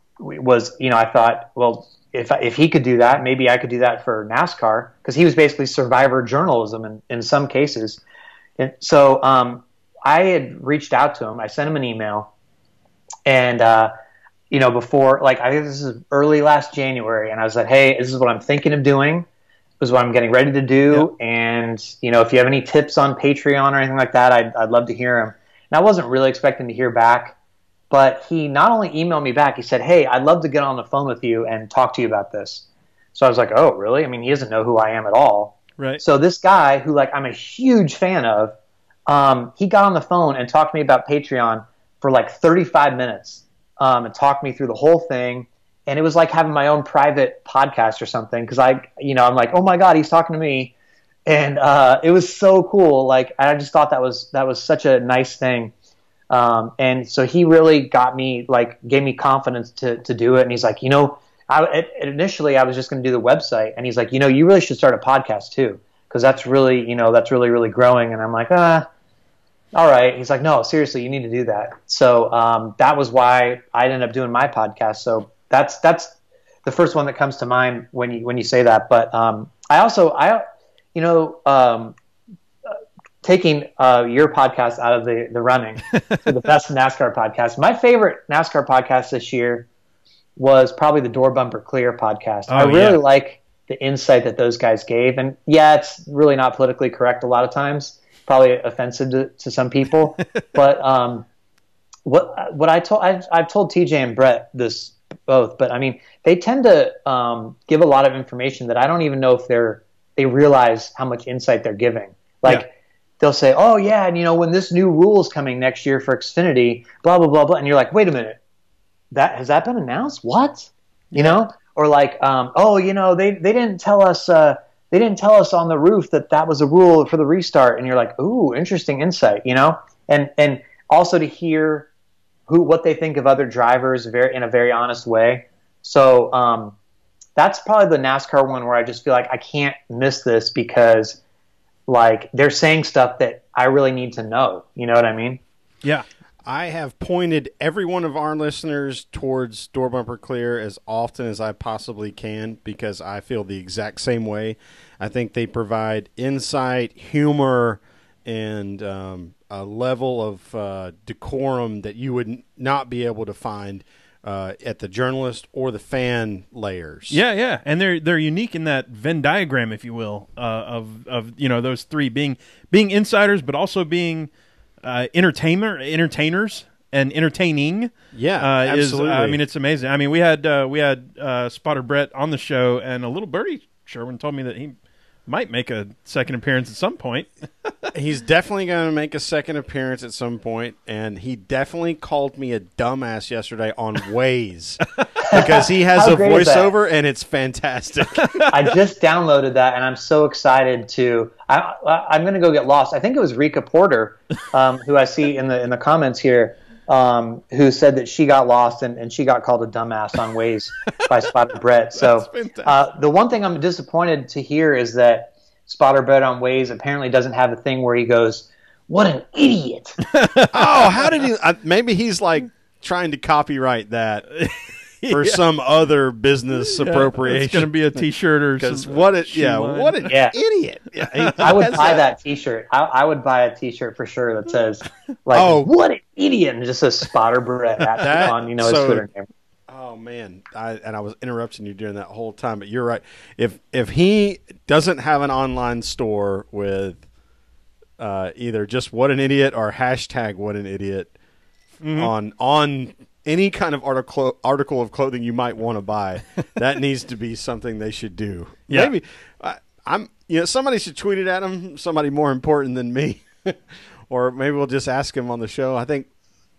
thought, well, if he could do that, maybe I could do that for NASCAR, because he was basically survivor journalism in some cases. And so I had reached out to him. I sent him an email, and before, like, I think this is early last January, and I was like, hey, this is what I'm thinking of doing. This is what I'm getting ready to do. Yep. And if you have any tips on Patreon or anything like that, I'd love to hear them. And I wasn't really expecting to hear back, but he not only emailed me back, he said, hey, I'd love to get on the phone with you and talk to you about this. So I was like, oh, really? I mean, he doesn't know who I am at all. Right. So this guy who, like, I'm a huge fan of, he got on the phone and talked to me about Patreon for like 35 minutes and talked me through the whole thing. And it was like having my own private podcast or something, because I'm like, oh my God, he's talking to me. And it was so cool. Like, I just thought that was such a nice thing. And so he really gave me confidence to do it. And he's like, initially I was just going to do the website. And he's like, you really should start a podcast too, because that's really, really growing. And I'm like, all right. He's like, no, seriously, you need to do that. So that was why I ended up doing my podcast. So that's the first one that comes to mind when you say that. But taking your podcast out of the running for the best NASCAR podcast. My favorite NASCAR podcast this year was probably the Door Bumper Clear podcast. I really like the insight that those guys gave. And yeah, it's really not politically correct a lot of times, probably offensive to some people. But I've told TJ and Brett this both, but I mean, they tend to give a lot of information that I don't even know if they realize how much insight they're giving. Like, they'll say, oh yeah, and when this new rule is coming next year for Xfinity, blah blah blah blah, and you're like, wait a minute, has that been announced? What? Or like, they didn't tell us on the roof that was a rule for the restart, and you're like, ooh, interesting insight, and also to hear what they think of other drivers in a very honest way. So that's probably the NASCAR one where I just feel like I can't miss this, because like, they're saying stuff that I really need to know. You know what I mean? Yeah. I have pointed every one of our listeners towards Door Bumper Clear as often as I possibly can, because I feel the exact same way. I think they provide insight, humor, and a level of decorum that you would not be able to find at the journalist or the fan layers. Yeah, and they're unique in that Venn diagram, if you will, of those three being insiders, but also being entertainers and entertaining. Yeah, absolutely. I mean, it's amazing. I mean, we had Spotter Brett on the show, and a little birdie Sherwin told me that he might make a second appearance at some point. He's definitely going to make a second appearance at some point, and he definitely called me a dumbass yesterday on Waze because he has a voiceover, and it's fantastic. I just downloaded that, and I'm so excited to. I'm going to go get lost. I think it was Rika Porter, who I see in the comments here, who said that she got lost and she got called a dumbass on Waze by Spotter Brett. So the one thing I'm disappointed to hear is that Spotter Brett on Waze apparently doesn't have a thing where he goes, "What an idiot!" Oh, how did he? Maybe he's like trying to copyright that for some other business appropriation. It's going to be a T-shirt or something. What an idiot! Yeah, I would buy that T-shirt. I would buy a T-shirt for sure that says like, "What an idiot!" and just says Spotter Brett on his Twitter name. Oh man, I was interrupting you during that whole time, but you're right. If he doesn't have an online store with either just "What an idiot" or hashtag "What an idiot" on any kind of article of clothing you might want to buy, that needs to be something they should do. Yeah. Maybe somebody should tweet it at him. Somebody more important than me, or maybe we'll just ask him on the show. I think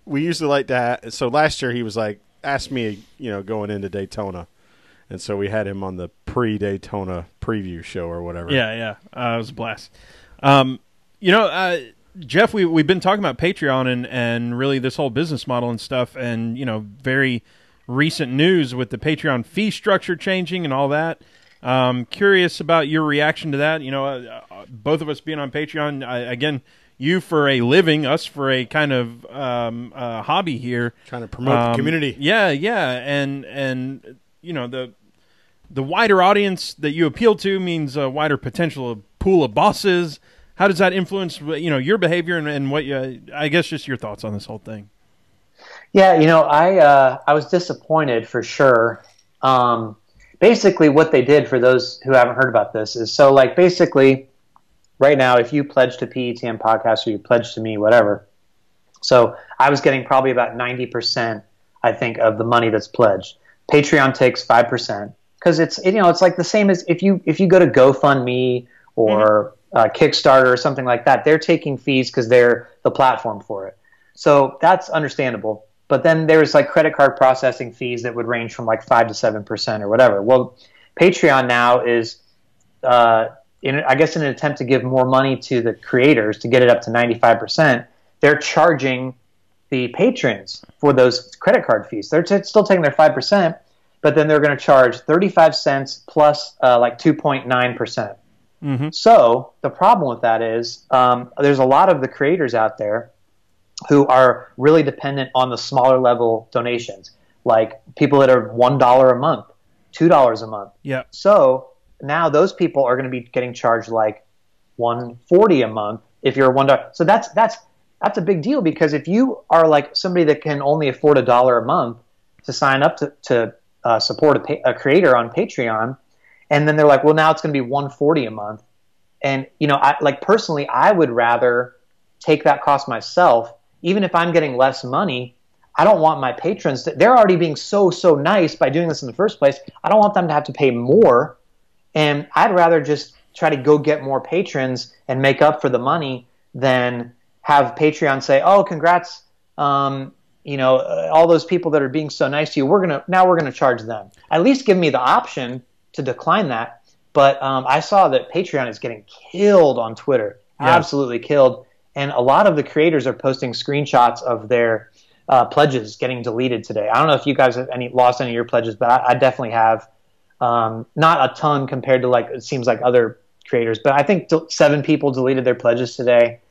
we usually like to. So last year he was like, asked me, going into Daytona, and so we had him on the pre-Daytona preview show or whatever. Yeah. It was a blast. Jeff, we've been talking about Patreon and really this whole business model and stuff, and very recent news with the Patreon fee structure changing and all that. Curious about your reaction to that. Both of us being on Patreon, again, you for a living, us for a kind of hobby here, trying to promote the community. Yeah, and the wider audience that you appeal to means a wider potential pool of bosses. How does that influence your behavior and what I guess just your thoughts on this whole thing? Yeah, I was disappointed for sure. Basically, what they did, for those who haven't heard about this, is basically right now, if you pledge to PETM Podcast or you pledge to me, whatever. So I was getting probably about 90%, I think, of the money that's pledged. Patreon takes 5% because it's like the same as if you go to GoFundMe or Kickstarter or something like that. They're taking fees because they're the platform for it. So that's understandable. But then there's credit card processing fees that would range from 5 to 7% or whatever. Well, Patreon now is, in an attempt to give more money to the creators to get it up to 95%, they're charging the patrons for those credit card fees. They're still taking their 5%, but then they're going to charge 35 cents plus 2.9%. Mm-hmm. So the problem with that is there's a lot of the creators out there who are really dependent on the smaller level donations, like people that are $1 a month, $2 a month. Yeah. So now those people are going to be getting charged $1.40 a month if you're $1. So that's a big deal, because if you are somebody that can only afford $1 a month to sign up to support a creator on Patreon, and then they're well, now it's going to be $1.40 a month. And, personally, I would rather take that cost myself. Even if I'm getting less money, I don't want my patrons they're already being so nice by doing this in the first place. I don't want them to have to pay more. And I'd rather just try to go get more patrons and make up for the money than have Patreon say, oh, congrats, all those people that are being so nice to you, we're going to charge them. At least give me the option to decline that. But I saw that Patreon is getting killed on Twitter, absolutely killed. And a lot of the creators are posting screenshots of their pledges getting deleted today. I don't know if you guys have lost any of your pledges, but I definitely have. Not a ton compared to it seems like other creators, but I think 7 people deleted their pledges today,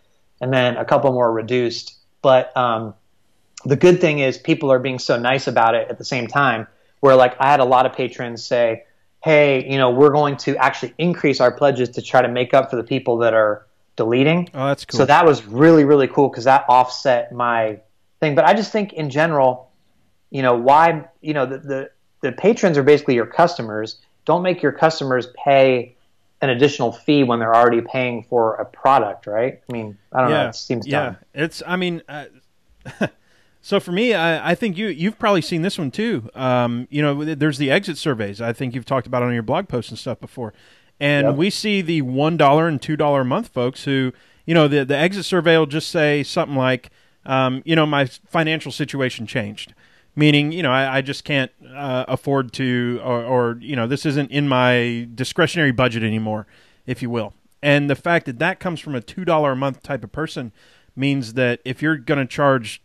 and then a couple more reduced. But the good thing is people are being so nice about it at the same time, where I had a lot of patrons say, hey, we're going to actually increase our pledges to try to make up for the people that are deleting. Oh, that's cool. So that was really, really cool, because that offset my thing. But I just think in general, why, the patrons are basically your customers. Don't make your customers pay an additional fee when they're already paying for a product, right? I mean, I don't know. It seems dumb. So for me, I think you've probably seen this one too. There's the exit surveys. I think you've talked about it on your blog posts and stuff before. And we see the $1 and $2 a month folks who, the exit survey will just say something like, my financial situation changed. Meaning, I just can't afford to, or this isn't in my discretionary budget anymore, if you will. And the fact that comes from a $2 a month type of person means that if you're going to charge,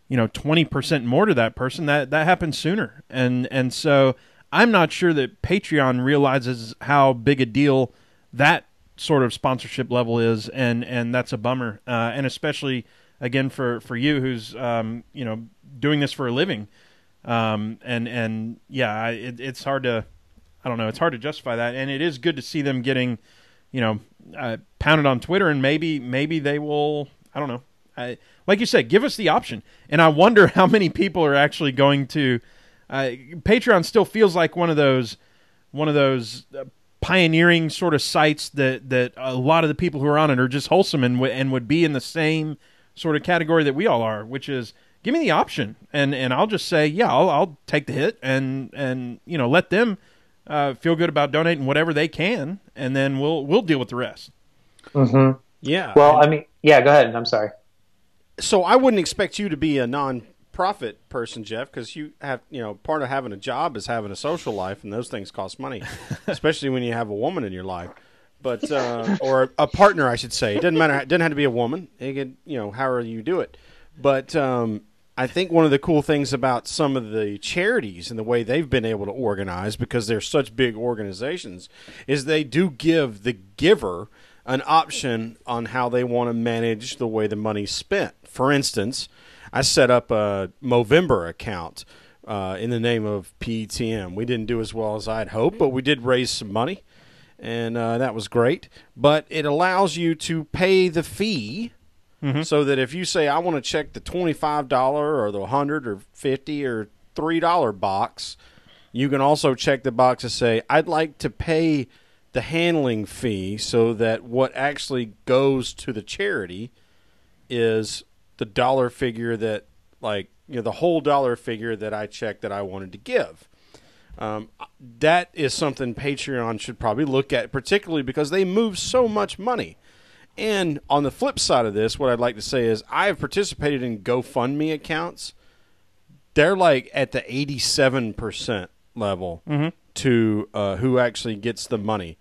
20% more to that person, that happens sooner. And so I'm not sure that Patreon realizes how big a deal that sort of sponsorship level is, and that's a bummer. And especially, again, for you who's, doing this for a living. It's hard to, it's hard to justify that. And it is good to see them getting, pounded on Twitter, and maybe they will, I don't know. Like you said, give us the option. And I wonder how many people are actually going to, Patreon still feels like one of those pioneering sort of sites that a lot of the people who are on it are just wholesome and would be in the same sort of category that we all are, which is, give me the option, and I'll just say, yeah, I'll take the hit, and let them feel good about donating whatever they can, and then we'll deal with the rest. Mm-hmm. Yeah. Well, go ahead. I'm sorry. So I wouldn't expect you to be a nonprofit person, Jeff, because you have, part of having a job is having a social life, and those things cost money, especially when you have a woman in your life. But or a partner, I should say. It doesn't matter. It doesn't have to be a woman. It could, however you do it. But I think one of the cool things about some of the charities and the way they've been able to organize, because they're such big organizations, is they do give the giver an option on how they want to manage the way the money's spent. For instance, I set up a Movember account in the name of PETM. We didn't do as well as I'd hoped, but we did raise some money, and that was great. But it allows you to pay the fee, so that if you say, I want to check the $25 or the $100 or $50 or $3 box, you can also check the box to say, I'd like to pay the handling fee, so that what actually goes to the charity is the dollar figure that, the whole dollar figure that I checked that I wanted to give. That is something Patreon should probably look at, particularly because they move so much money. And on the flip side of this, what I'd like to say is I have participated in GoFundMe accounts. They're at the 87% level to who actually gets the money.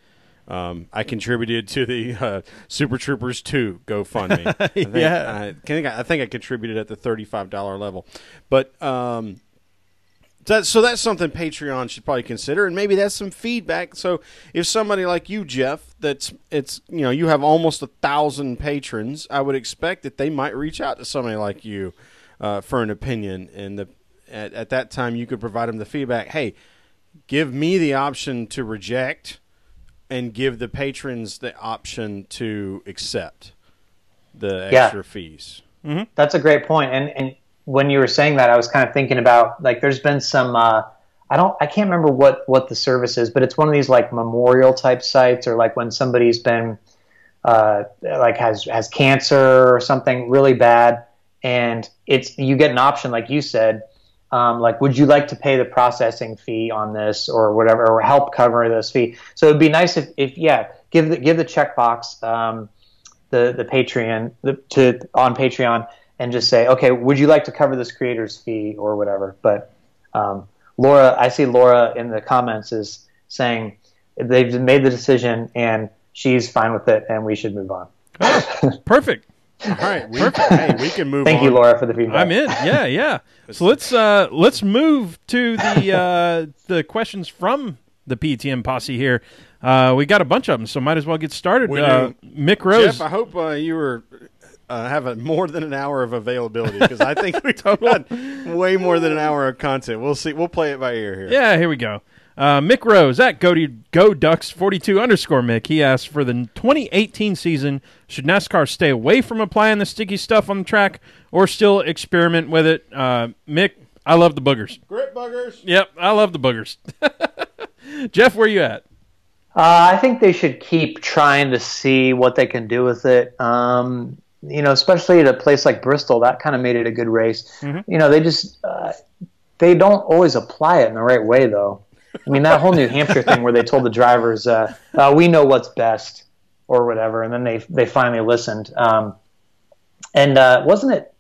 I contributed to the Super Troopers 2 GoFundMe. I think I contributed at the $35 level. But that's something Patreon should probably consider, and maybe that's some feedback. So if somebody like you, Jeff, you have almost 1,000 patrons, I would expect that they might reach out to somebody like you for an opinion, and at that time you could provide them the feedback. Hey, give me the option to reject, and give the patrons the option to accept the extra fees. Mm-hmm. That's a great point. And when you were saying that, I was kind of thinking about, there's been some, I can't remember what the service is, but it's one of these memorial type sites, or when somebody's been, has cancer or something really bad. And you get an option, like you said, would you like to pay the processing fee on this or whatever, or help cover this fee? So it'd be nice if give the checkbox, the Patreon on Patreon, and just say, okay, would you like to cover this creator's fee or whatever? But Laura, I see Laura in the comments is saying they've made the decision and she's fine with it, and we should move on. Oh, perfect. All right, we can move on. Thank you, Laura, for the feedback. I'm in. Yeah. So let's move to the questions from the PTM posse here. We got a bunch of them, so might as well get started. Mick Rose. Jeff, I hope you were have more than an hour of availability, because I think we got way more than an hour of content. We'll see. We'll play it by ear here. Yeah, here we go. Mick Rose at GoDucks42 _Mick. He asked, for the 2018 season, should NASCAR stay away from applying the sticky stuff on the track or still experiment with it? Mick, I love the boogers. Grip boogers. Yep, I love the boogers. Jeff, where you at? I think they should keep trying to see what they can do with it. Especially at a place like Bristol, that kind of made it a good race. Mm-hmm. They just they don't always apply it in the right way, though. I mean, that whole New Hampshire thing where they told the drivers, we know what's best or whatever, and then they finally listened. And wasn't it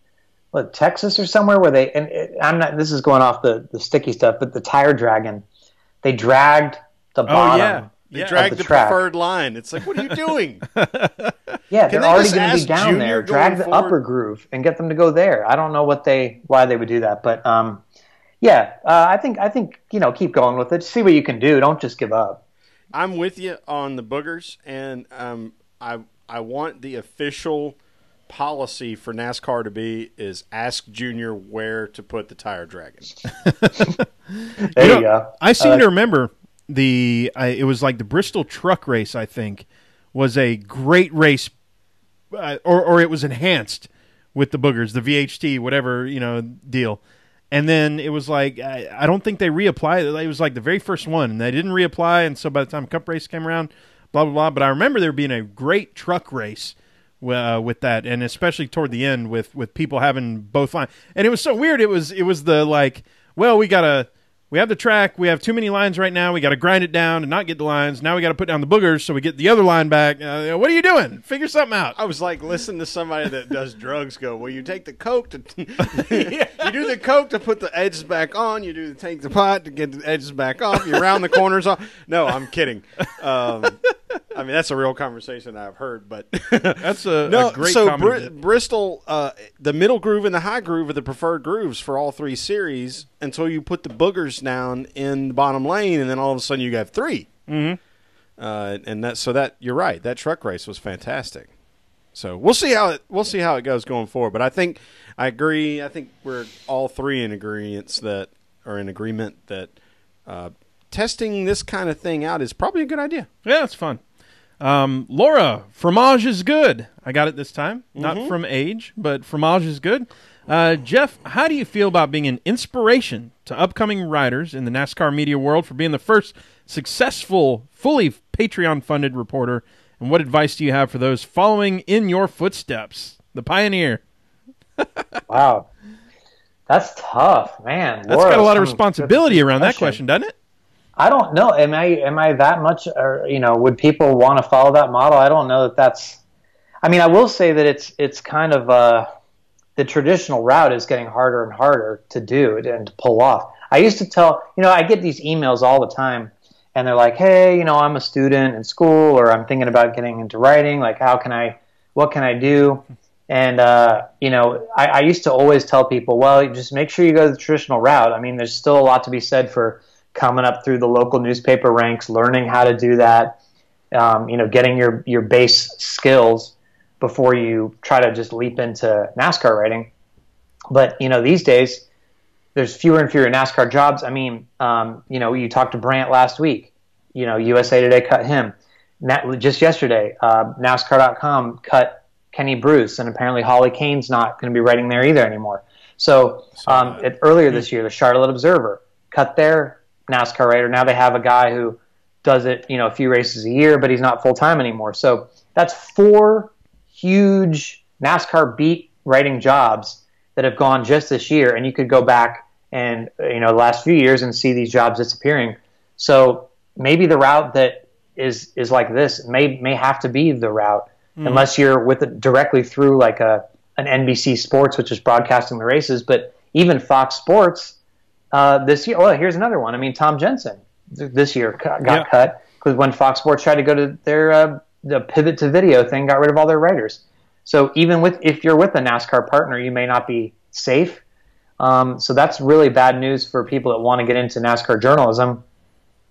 Texas or somewhere where this is going off the sticky stuff, but the tire dragon, they dragged the bottom. Oh, yeah. They dragged the preferred line. It's like, what are you doing? Yeah, they're already going to be down there. Drag the upper groove and get them to go there. I don't know why they would do that, but I think keep going with it. See what you can do. Don't just give up. I'm with you on the boogers, and I want the official policy for NASCAR to be is ask Junior where to put the tire dragon. There you go. I seem to remember it was the Bristol truck race, I think, was a great race, or it was enhanced with the boogers, the VHT, whatever, deal. And then it was I don't think they reapplied. It was the very first one, and they didn't reapply. And so by the time Cup race came around, blah, blah, blah. But I remember there being a great truck race with that, and especially toward the end with people having both lines. And it was so weird. It was the we we have the track. We have too many lines right now. We got to grind it down and not get the lines. Now we got to put down the boogers so we get the other line back. What are you doing? Figure something out. I was like, listen to somebody that does drugs go, well, you take the coke to you do the coke to put the edges back on. You do take the pot to get the edges back off. You round the corners off. No, I'm kidding. I mean, that's a real conversation I've heard, but that's a great so Bristol, the middle groove and the high groove are the preferred grooves for all three series until you put the boogers down in the bottom lane, and then all of a sudden you have three. Mm-hmm. And that you're right. That truck race was fantastic. So we'll see how it goes going forward. But I agree. I think we're all three in agreement that testing this kind of thing out is probably a good idea. Yeah, it's fun. Laura, fromage is good. I got it this time. Not from age, but fromage is good. Jeff, how do you feel about being an inspiration to upcoming riders in the NASCAR media world for being the first successful, fully Patreon-funded reporter? And what advice do you have for those following in your footsteps? The pioneer. Wow. That's tough, man. That's got a lot of responsibility around that question, doesn't it? I don't know. Am I that much, or, would people want to follow that model? I don't know that's, I mean, I will say that it's kind of, the traditional route is getting harder and harder to do and to pull off. I used to tell, I get these emails all the time and they're like, hey, I'm a student in school, or I'm thinking about getting into writing. Like, what can I do? And, I used to always tell people, well, just make sure you go the traditional route. I mean, there's still a lot to be said for coming up through the local newspaper ranks, learning how to do that, getting your base skills before you try to just leap into NASCAR writing. But, these days, there's fewer and fewer NASCAR jobs. I mean, you talked to Brant last week. USA Today cut him. Just yesterday, NASCAR.com cut Kenny Bruce, and apparently Holly Kane's not going to be writing there either anymore. So earlier this year, the Charlotte Observer cut their NASCAR writer. Now they have a guy who does it, a few races a year, but he's not full-time anymore. So that's 4 huge NASCAR beat writing jobs that have gone just this year. And you could go back and, the last few years and see these jobs disappearing. So maybe the route that is like this may have to be the route, unless you're with it directly through like an NBC Sports, which is broadcasting the races. But even Fox Sports, this year, here's another one. I mean, Tom Jensen this year got cut because when Fox Sports tried to go to their the pivot to video thing, got rid of all their writers. So even if you're with a NASCAR partner, you may not be safe. So that's really bad news for people that want to get into NASCAR journalism.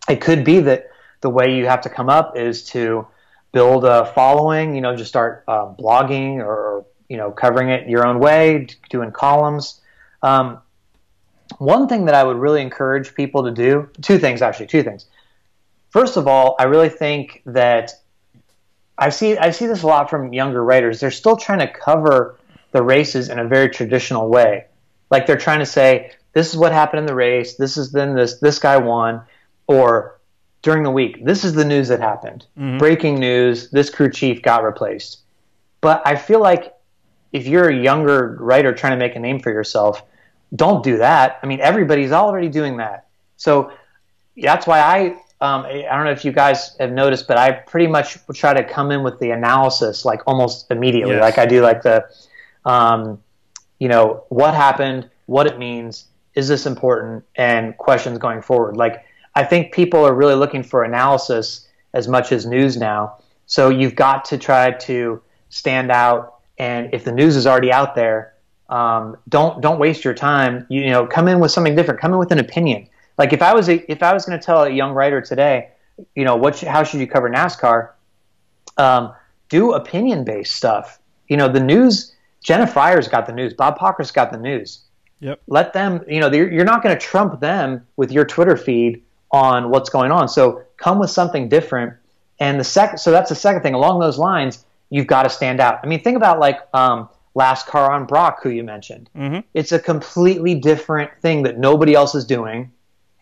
It could be that the way you have to come up is to build a following, just start blogging or covering it your own way, doing columns. One thing that I would really encourage people to do, two things. First of all, I really think that I see this a lot from younger writers. They're still trying to cover the races in a very traditional way. Like they're trying to say, this is what happened in the race, this guy won, or during the week, this is the news that happened. Breaking news, this crew chief got replaced. But I feel like if you're a younger writer trying to make a name for yourself, don't do that. I mean, everybody's already doing that. So that's why I don't know if you guys have noticed, but I pretty much try to come in with the analysis like almost immediately. Yes. Like I do like the, what happened, what it means, is this important, and questions going forward. Like I think people are really looking for analysis as much as news now. So you've got to try to stand out. And if the news is already out there, don't waste your time. Come in with something different. Come in with an opinion. Like if I was going to tell a young writer today, how should you cover NASCAR? Do opinion-based stuff. The news. Jenna Fryer's got the news. Bob Pockrass got the news. Yep. Let them. You're not going to trump them with your Twitter feed on what's going on. So come with something different. And so that's the second thing. Along those lines, you've got to stand out. I mean, think about like Last Car on Brock, who you mentioned. Mm-hmm. It's a completely different thing that nobody else is doing.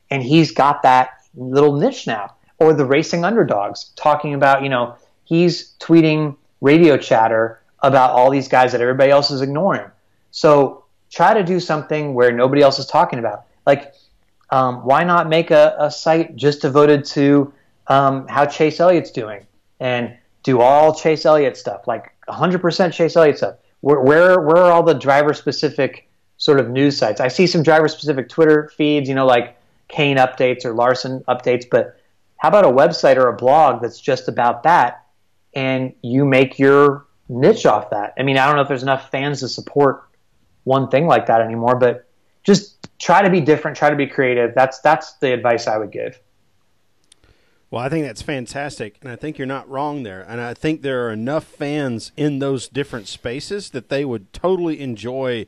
And he's got that little niche now. Or the Racing Underdogs, talking about, he's tweeting radio chatter about all these guys that everybody else is ignoring. So try to do something where nobody else is talking about. Like, Why not make a site just devoted to how Chase Elliott's doing and do all Chase Elliott stuff, like 100% Chase Elliott stuff? Where are all the driver-specific sort of news sites? I see some driver-specific Twitter feeds, like Kane updates or Larson updates, but how about a website or a blog that's just about that, and you make your niche off that? I mean, I don't know if there's enough fans to support one thing like that anymore, but just try to be different, try to be creative. That's the advice I would give. Well, I think that's fantastic, and I think you're not wrong there. And I think there are enough fans in those different spaces that they would totally enjoy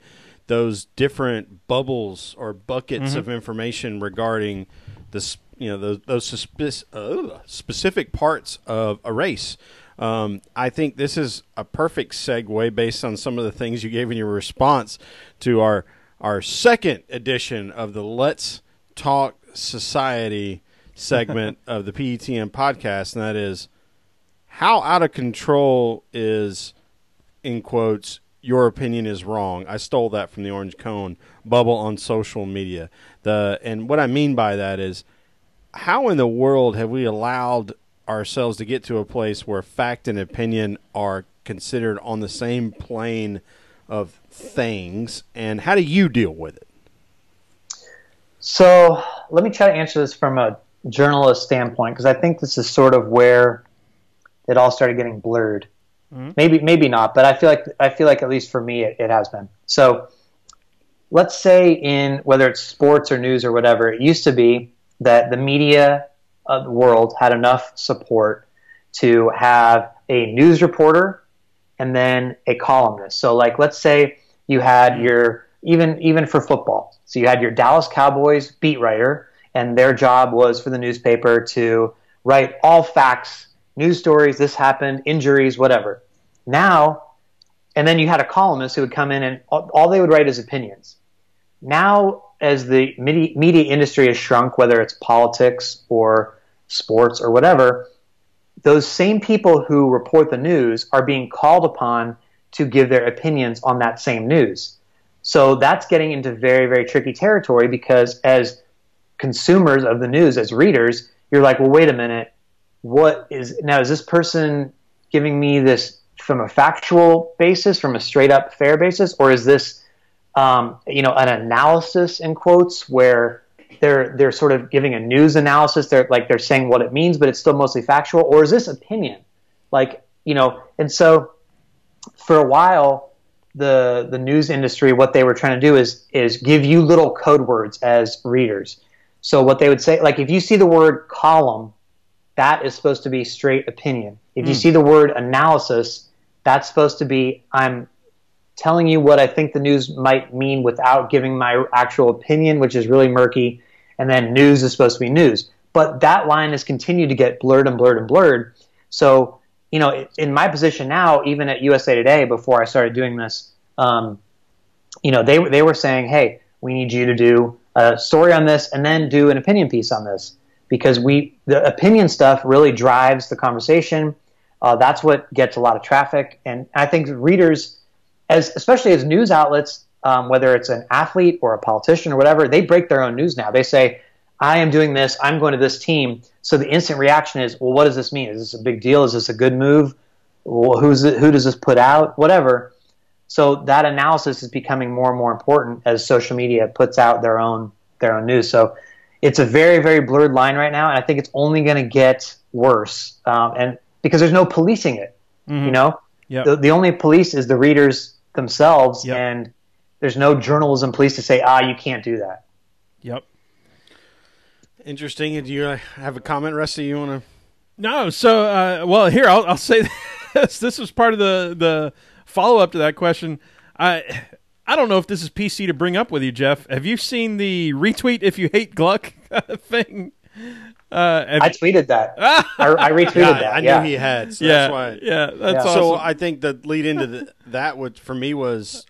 those different bubbles or buckets of information regarding this, those specific parts of a race. I think this is a perfect segue based on some of the things you gave in your response to our second edition of the Let's Talk Society segment of the PETM podcast, and that is, how out of control is, in quotes, your opinion is wrong? I stole that from the Orange Cone bubble on social media. And what I mean by that is, how in the world have we allowed ourselves to get to a place where fact and opinion are considered on the same plane of things, and how do you deal with it? So let me try to answer this from a journalist standpoint, because I think this is sort of where it all started getting blurred. Maybe not, but I feel like at least for me it has been. So let's say in whether it's sports or news or whatever, it used to be that the media of the world had enough support to have a news reporter and then a columnist. So like, let's say you had your, even for football, so you had your Dallas Cowboys beat writer, and their job was for the newspaper to write all facts, news stories, this happened, injuries, whatever. Now, and then you had a columnist who would come in and all they would write is opinions. Now, as the media industry has shrunk, whether it's politics or sports or whatever, those same people who report the news are being called upon to give their opinions on that same news. So that's getting into very, very tricky territory, because as consumers of the news, as readers, you're like, well, wait a minute, is this person giving me this from a factual basis, from a straight up fair basis, or is this an analysis in quotes where they're sort of giving a news analysis, they're saying what it means, but it's still mostly factual, or is this opinion? And so for a while, the news industry, what they were trying to do is give you little code words as readers. So what they would say, like if you see the word column, that is supposed to be straight opinion. If you see the word analysis, that's supposed to be, I'm telling you what I think the news might mean without giving my actual opinion, which is really murky. And then news is supposed to be news. But that line has continued to get blurred and blurred and blurred. So, in my position now, even at USA Today, before I started doing this, they were saying, hey, we need you to do a story on this and then do an opinion piece on this, because the opinion stuff really drives the conversation. That's what gets a lot of traffic. And I think readers, especially as news outlets, whether it's an athlete or a politician or whatever, they break their own news now. They say, I am doing this, I'm going to this team. So the instant reaction is, well, what does this mean? Is this a big deal? Is this a good move? Well, who does this put out? Whatever. So that analysis is becoming more and more important as social media puts out their own news. So it's a very, very blurred line right now, and I think it's only going to get worse. And because there's no policing it, Yep. The only police is the readers themselves, Yep. and there's no journalism police to say, you can't do that. Yep. Interesting. Do you have a comment, Rusty, you want to? No. So, here, I'll say this. This was part of the follow-up to that question. I don't know if this is PC to bring up with you, Jeff. Have you seen the retweet if you hate Glueck thing? I tweeted that. I retweeted that. I knew he had. So that's why. Yeah, that's awesome. So I think the lead into that would for me was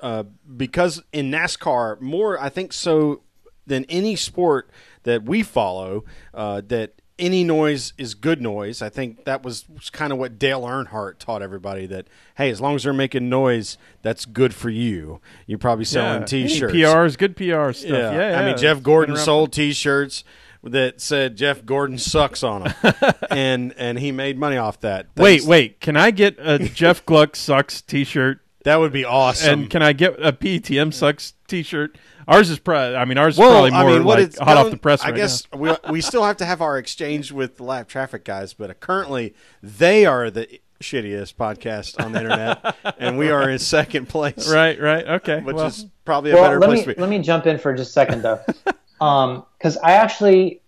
because in NASCAR more I think so than any sport that we follow that any noise is good noise. I think that was kind of what Dale Earnhardt taught everybody, that, hey, as long as they're making noise, that's good for you. You're probably selling T-shirts. PRs, good PR stuff. Yeah. I mean, Jeff Gordon sold T-shirts that said Jeff Gordon sucks on them, and he made money off that. Wait. Can I get a Jeff Gluck sucks T-shirt? That would be awesome. And can I get a PTM sucks T-shirt? Ours is probably more hot off the press. I guess we still have to have our exchange with the live traffic guys, but currently they are the shittiest podcast on the internet, and we are in second place. Right. Okay. Which is probably a better place to be. Let me jump in for just a second though, because I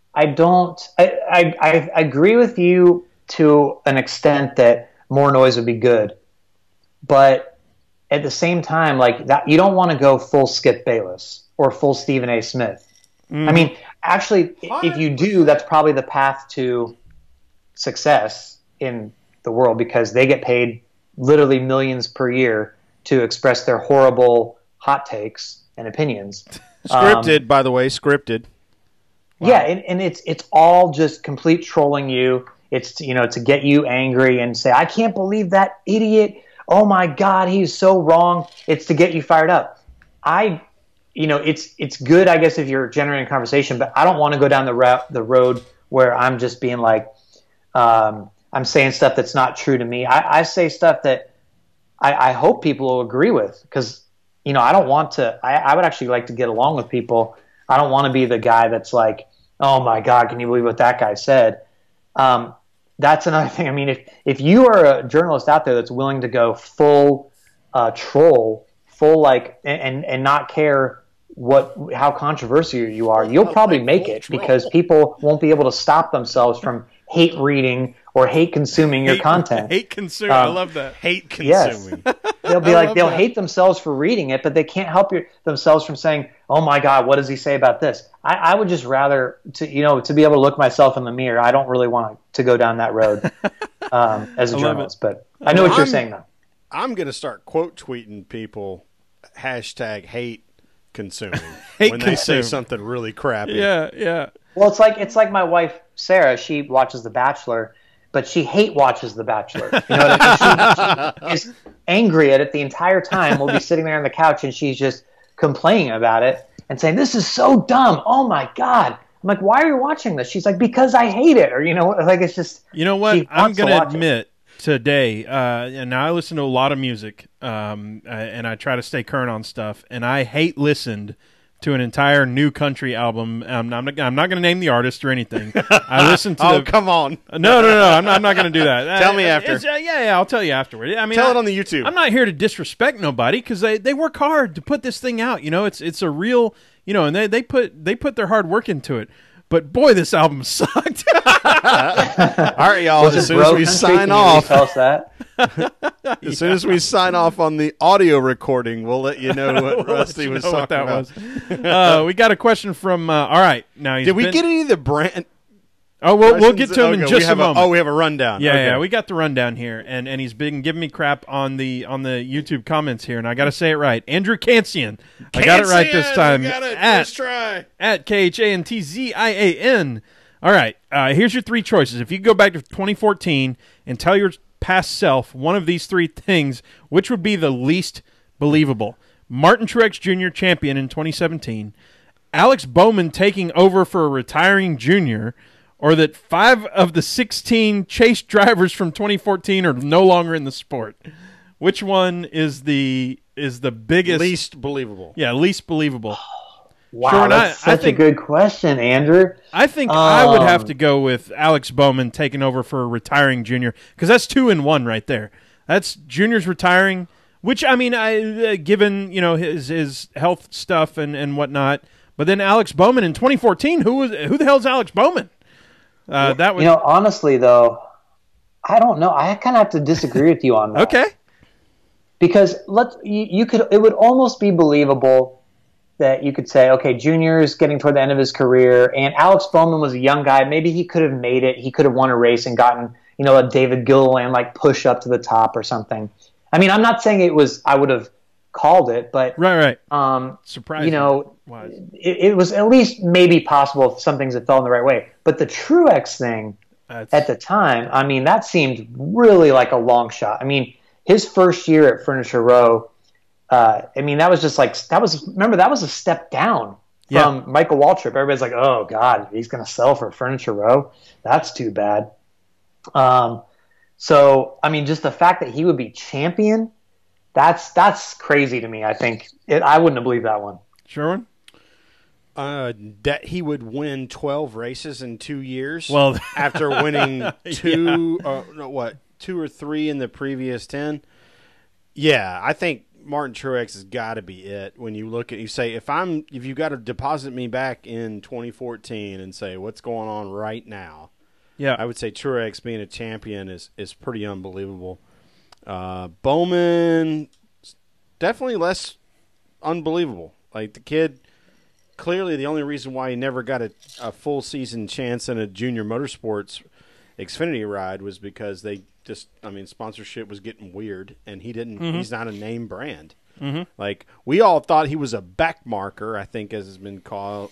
agree with you to an extent that more noise would be good, but at the same time, like that, you don't want to go full Skip Bayless or full Stephen A. Smith. I mean, actually, if you do, that's probably the path to success in the world, because they get paid literally millions per year to express their horrible hot takes and opinions. Scripted, by the way, scripted. Wow. Yeah, and it's all just complete trolling you. It's to get you angry and say, I can't believe that idiot. Oh my God, he's so wrong. It's to get you fired up. It's good, I guess, if you're generating a conversation, but I don't want to go down the road where I'm just being like, I'm saying stuff that's not true to me. I say stuff that I hope people will agree with, because, I don't want to, I would actually like to get along with people. I don't want to be the guy that's like, oh my God, can you believe what that guy said? That's another thing. I mean, if you are a journalist out there that's willing to go full troll, full and not care how controversial you are, you'll probably make it, because people won't be able to stop themselves from hate reading or hate consuming your content. Hate consuming. I love that. Hate consuming. Yes. They'll hate themselves for reading it, but they can't help themselves from saying, oh my God, what does he say about this? I would just rather to be able to look myself in the mirror. I don't really want to go down that road as a journalist, but I know what you're saying though. I'm going to start quote tweeting people #hate consuming when they say something really crappy. Yeah. Well, it's like my wife Sarah. She watches The Bachelor, but she watches The Bachelor. You know what I mean? She is angry at it the entire time. We'll be sitting there on the couch, and she's just complaining about it and saying, "This is so dumb. Oh my God." I'm like, "Why are you watching this?" She's like, "Because I hate it." Or it's just. You know what? I'm going to admit today, and I listen to a lot of music, and I try to stay current on stuff, and I listened to an entire new country album. I'm not going to name the artist or anything. I listened to. Come on! No. I'm not going to do that. Tell me after. I'll tell you afterward. I mean, tell it on the YouTube. I'm not here to disrespect nobody, because they work hard to put this thing out. It's a real, and they put their hard work into it. But boy, this album sucked. All right, y'all. As soon as we sign off, as soon as we sign off on the audio recording, we'll let you know what Rusty was talking about. We got a question from. All right, now did we get any of the brand? Oh, we'll get to him in just a moment. We have a rundown. Yeah, we got the rundown here, and he's been giving me crap on the YouTube comments here, and I got to say it right. Andrew Kansian. I got it right this time. Let's try. At KHANTZIAN. All right, here's your three choices. If you go back to 2014 and tell your past self one of these three things, which would be the least believable? Martin Truex Jr. champion in 2017, Alex Bowman taking over for a retiring junior, or that 5 of the 16 chase drivers from 2014 are no longer in the sport. Which one is the biggest? Least believable. Yeah, least believable. Wow, Sure, that's such a good question, Andrew. I think I would have to go with Alex Bowman taking over for a retiring junior, because that's 2 in 1 right there. That's juniors retiring, which, I mean, given his health stuff and whatnot. But then Alex Bowman in 2014, who the hell's Alex Bowman? That was, honestly though, I don't know. I kind of have to disagree with you on that. Okay. Because it would almost be believable that you could say, okay, Junior's getting toward the end of his career, and Alex Bowman was a young guy. Maybe he could have made it. He could have won a race and gotten, a David Gilliland push up to the top or something. I mean, I'm not saying I would have called it, but Right. you know, Wise. it was at least maybe possible if some things had fallen the right way. But the Truex thing at the time, I mean, that seemed really like a long shot. I mean, his first year at Furniture Row, I mean, that was just like that was a step down from Michael Waltrip. Everybody's like, oh God, he's going to sell for Furniture Row. That's too bad. So, I mean, just the fact that he would be champion, that's crazy to me. I think I wouldn't have believed that one. Sherwin? That he would win 12 races in 2 years. Well, after winning two or three in the previous 10. Yeah, I think Martin Truex has got to be it. When you look at, you say, if you got to deposit me back in 2014 and say what's going on right now, I would say Truex being a champion is pretty unbelievable. Bowman, definitely less unbelievable. Like the kid, clearly the only reason why he never got a full season chance in a junior motorsports Xfinity ride was because they sponsorship was getting weird, and he didn't. He's not a name brand. Like we all thought he was a back marker, I think, as has been called,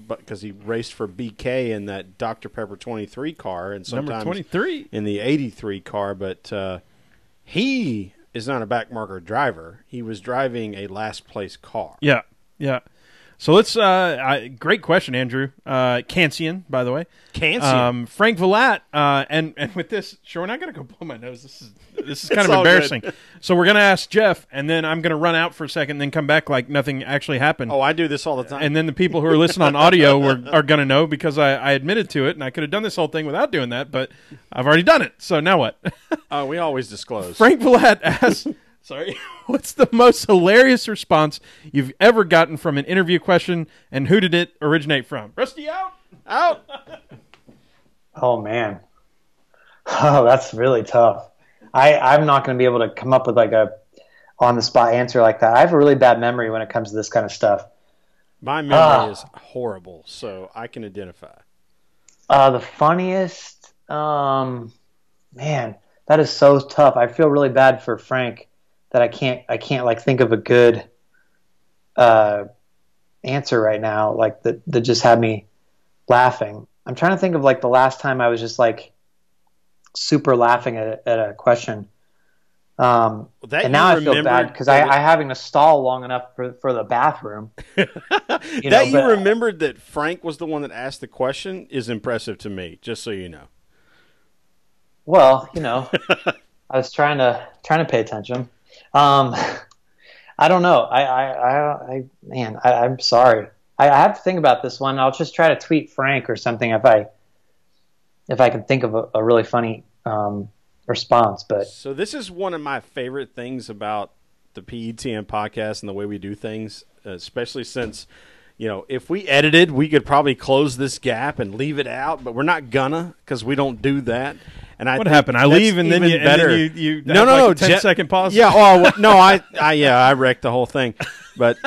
but because he raced for BK in that Dr. Pepper 23 car, and sometimes number 23 in the 83 car. But he is not a back marker driver. He was driving a last place car. Yeah. So let's. Great question, Andrew. Cancian, by the way. Cancian. Frank Villat. And with this, sure, we're not going to go blow my nose. This is kind of embarrassing. So we're going to ask Jeff, and then I'm going to run out for a second, and then come back like nothing actually happened. Oh, I do this all the time. And then the people who are listening on audio are going to know because I admitted to it, and I could have done this whole thing without doing that, but I've already done it. So now what? We always disclose. Frank Villat asks. Sorry. What's the most hilarious response you've ever gotten from an interview question, and who did it originate from? Rusty, out. Oh man, that's really tough. I'm not going to be able to come up with like a on the spot answer like that. I have a really bad memory when it comes to this kind of stuff. My memory is horrible, so I can identify. The funniest, man, that is so tough. I feel really bad for Frank that I can't like think of a good answer right now, like that just had me laughing. I'm trying to think of like the last time I was just like super laughing at a question. And now I feel bad because I having to stall long enough for the bathroom. You remembered that Frank was the one that asked the question is impressive to me, just so you know. Well, I was trying to pay attention. I don't know. I'm sorry. I have to think about this one. I'll just try to tweet Frank or something if I can think of a really funny response. But so this is one of my favorite things about the PETM podcast and the way we do things, especially since, if we edited, we could probably close this gap and leave it out, but we're not gonna because we don't do that. And what happened? I leave and then you no, like 10-second pause. Yeah. Oh no, I wrecked the whole thing. But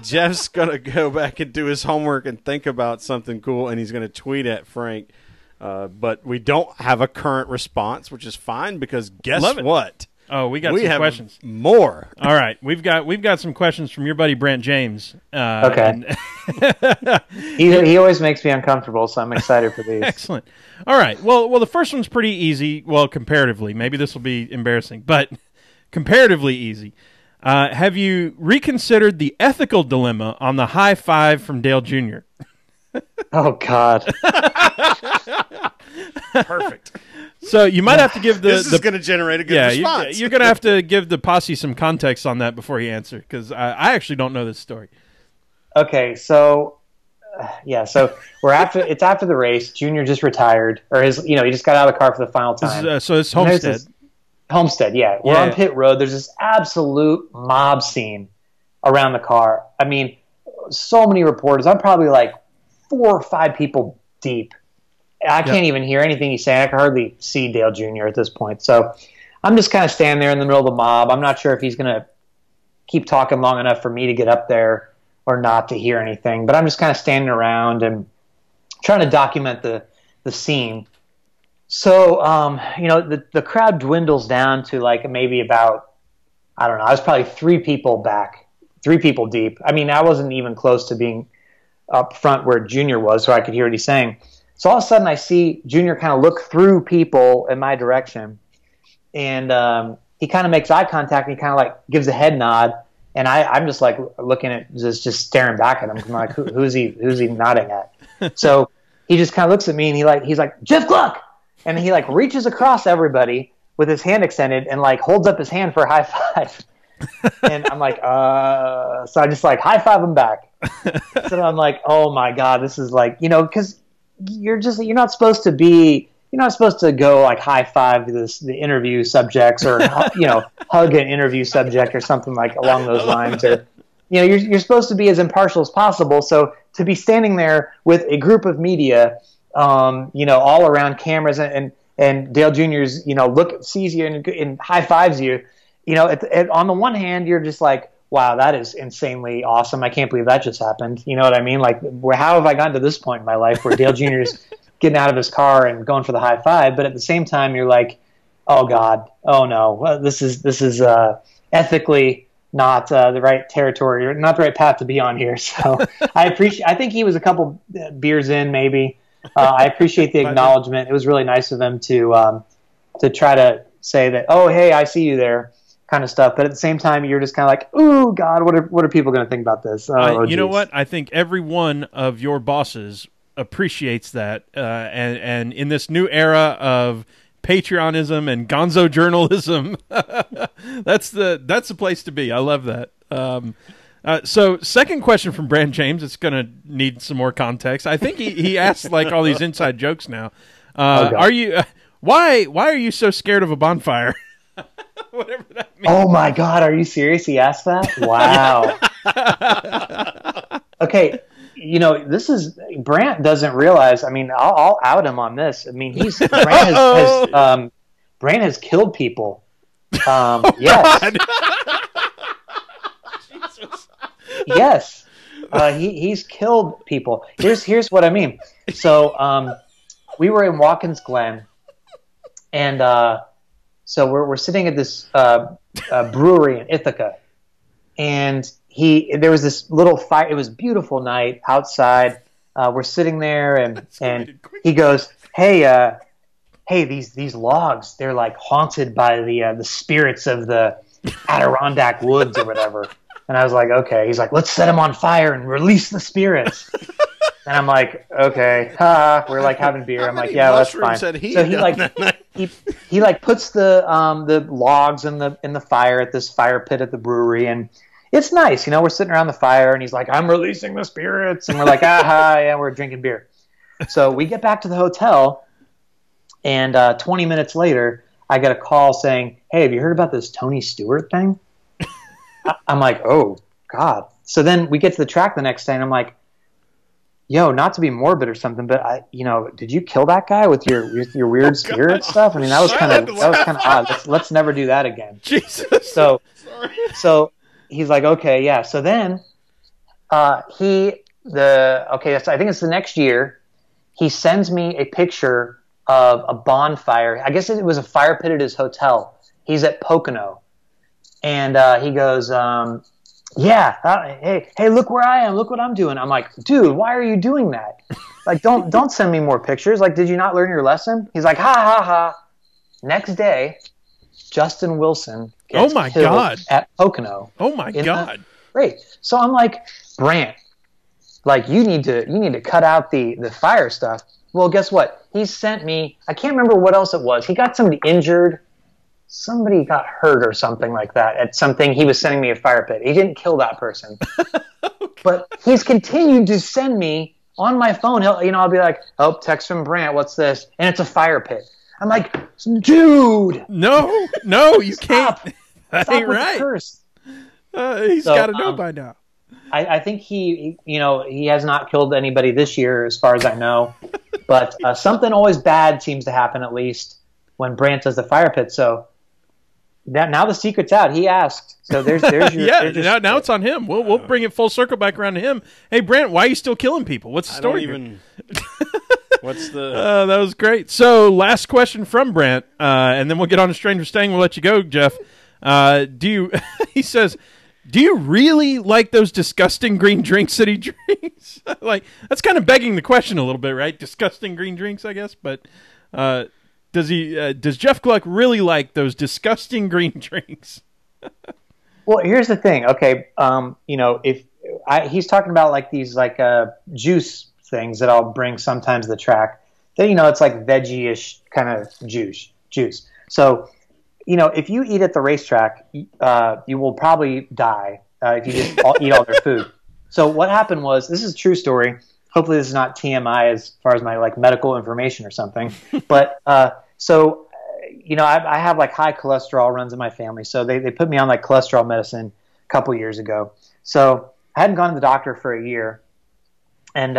Jeff's gonna go back and do his homework and think about something cool, and he's gonna tweet at Frank. But we don't have a current response, which is fine because guess what? Oh, we got some questions. More. All right, we've got some questions from your buddy Brant James. Okay. He always makes me uncomfortable, so I'm excited for these. Excellent. All right. Well, the first one's pretty easy. Well, comparatively, maybe this will be embarrassing, but comparatively easy. Have you reconsidered the ethical dilemma on the high five from Dale Jr.? Oh God. Perfect. So you might have to give the. This is going to generate a good response. You're going to have to give the posse some context on that before you answer, because I actually don't know this story. Okay, so we're it's after the race. Junior just retired, or he just got out of the car for the final time. So it's Homestead. Homestead, yeah. We're on pit road. There's this absolute mob scene around the car. I mean, so many reporters. I'm probably like 4 or 5 people deep. I can't even hear anything he's saying. I can hardly see Dale Jr. at this point. So I'm just kind of standing there in the middle of the mob. I'm not sure if he's going to keep talking long enough for me to get up there or not to hear anything. But I'm just kind of standing around and trying to document the scene. So, the crowd dwindles down to like maybe about, I don't know. I was probably 3 people back, 3 people deep. I mean, I wasn't even close to being up front where Junior was, so I could hear what he's saying. So all of a sudden, I see Junior kind of look through people in my direction, and he kind of makes eye contact, and he kind of like gives a head nod, and I'm just like looking at just staring back at him. I'm like, who's he nodding at? So he just kind of looks at me, and he's like Jeff Glueck, and he like reaches across everybody with his hand extended and like holds up his hand for a high five. And I'm like, so I just like high five him back. So I'm like, oh my God, this is like, because you're not supposed to go like high five the interview subjects or, hug an interview subject or something like along those lines. Or, you're supposed to be as impartial as possible. So to be standing there with a group of media, all around cameras and Dale Jr.'s, sees you and high fives you, on the one hand, you're just like, wow, that is insanely awesome. I can't believe that just happened. You know what I mean? Like, how have I gotten to this point in my life where Dale Jr. is getting out of his car and going for the high five? But at the same time, you're like, oh God, oh no, well, this is ethically not the right territory, or not the right path to be on here. So I think he was a couple beers in, maybe. I appreciate the acknowledgement. It was really nice of him to try to say that, oh, hey, I see you there, kind of stuff. But at the same time, you're just kind of like, oh God, what are people going to think about this? You know what? I think every one of your bosses appreciates that, and in this new era of Patreonism and gonzo journalism, that's the place to be. I love that. So second question from Brand James. It's going to need some more context. I think he asks like all these inside jokes now. Are you why are you so scared of a bonfire? Whatever that means. Oh my God, are you serious? He asked that? Wow. Okay, this is Brant doesn't realize. I mean, I'll out him on this. I mean, Brant has killed people. Yes. God. Yes. He's killed people. Here's what I mean. So we were in Watkins Glen, and so we're sitting at this brewery in Ithaca, and there was this little fire. It was a beautiful night outside. We're sitting there, and he goes, "Hey, these logs, they're like haunted by the spirits of the Adirondack woods or whatever." And I was like, okay. He's like, let's set them on fire and release the spirits. And I'm like, okay. We're like having beer. I'm like, yeah, that's fine. So he like puts the logs in the fire at this fire pit at the brewery, and it's nice. We're sitting around the fire, and he's like, I'm releasing the spirits, and we're like, yeah, we're drinking beer. So we get back to the hotel, and 20 minutes later, I get a call saying, hey, have you heard about this Tony Stewart thing? I'm like, oh, God. So then we get to the track the next day, and I'm like, yo, not to be morbid or something, but did you kill that guy with your weird spirit stuff? I mean, that was kind of odd. Let's never do that again. Jesus. So he's like, okay, yeah. So then so I think it's the next year, he sends me a picture of a bonfire. I guess it was a fire pit at his hotel. He's at Pocono. And he goes, hey, look where I am. Look what I'm doing. I'm like, dude, why are you doing that? Like, don't send me more pictures. Like, did you not learn your lesson? He's like, ha, ha, ha. Next day, Justin Wilson gets killed at Pocono. Oh, my God. Great. So I'm like, Brant, like, you need to cut out the fire stuff. Well, guess what? He sent me, I can't remember what else it was. He got somebody injured. Somebody got hurt or something like that at something. He was sending me a fire pit. He didn't kill that person. Okay. But he's continued to send me on my phone. I'll be like, oh, text from Brant. What's this? And it's a fire pit. I'm like, dude. No, you can't. That ain't right. He's got to know by now. I think he has not killed anybody this year as far as I know. But something always bad seems to happen at least when Brant does the fire pit. So now the secret's out. He asked. So there's your now it's on him. We'll bring it full circle back around to him. Hey, Brant, why are you still killing people? What's the story? What's the? That was great. So last question from Brant, and then we'll get on to Stranger Staying. We'll let you go, Jeff. Do you? He says, do you really like those disgusting green drinks that he drinks? Like, that's kind of begging the question a little bit, right? Disgusting green drinks, I guess. But does he? Does Jeff Glueck really like those disgusting green drinks? Well, here's the thing. Okay, if he's talking about like these like juice things that I'll bring sometimes to the track. Then it's like veggie-ish kind of juice. So, if you eat at the racetrack, you will probably die if you just eat all their food. So what happened was, this is a true story. Hopefully this is not TMI as far as my like medical information or something. But I have like high cholesterol runs in my family. So they put me on like cholesterol medicine a couple years ago. So I hadn't gone to the doctor for a year. And,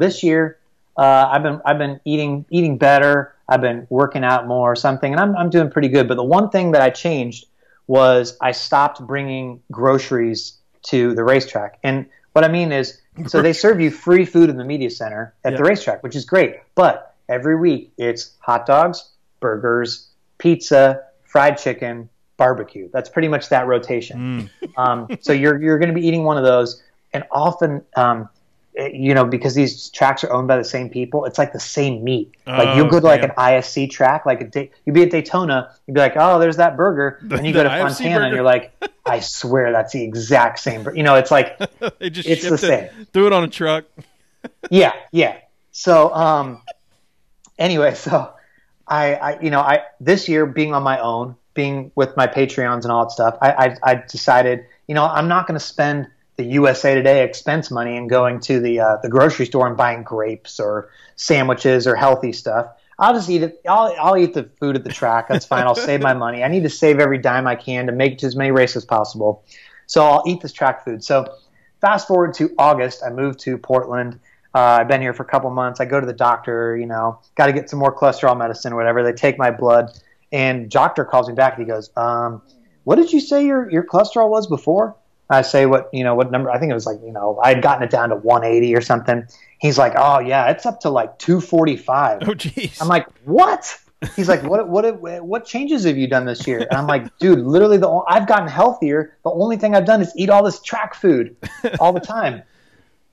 this year I've been eating better. I've been working out more or something, and I'm doing pretty good. But the one thing that I changed was I stopped bringing groceries to the racetrack. And what I mean is, so they serve you free food in the media center at the racetrack, which is great. But every week it's hot dogs, burgers, pizza, fried chicken, barbecue. That's pretty much that rotation. So you're going to be eating one of those, and often because these tracks are owned by the same people, it's like the same meat. Like you'll go to like an ISC track, like you'll be at Daytona, you'll be like, oh, there's that burger, and you go to Fontana, and you're like, I swear that's the exact same burger. It's like it's the same. Threw it on a truck. Yeah. So anyway, so I this year, being on my own, being with my Patreons and all that stuff, I decided, I'm not going to spend the USA Today expense money and going to the grocery store and buying grapes or sandwiches or healthy stuff. I'll just eat it. I'll eat the food at the track. That's fine. I'll save my money. I need to save every dime I can to make it to as many races as possible. So I'll eat this track food. So fast forward to August, I moved to Portland. I've been here for a couple months. I go to the doctor, got to get some more cholesterol medicine or whatever. They take my blood, and doctor calls me back and he goes, what did you say your cholesterol was before? I say what number. I think it was like, I had gotten it down to 180 or something. He's like, oh yeah, it's up to like 245. Oh geez. I'm like, what? He's like, what changes have you done this year? And I'm like, dude, literally I've gotten healthier. The only thing I've done is eat all this track food all the time.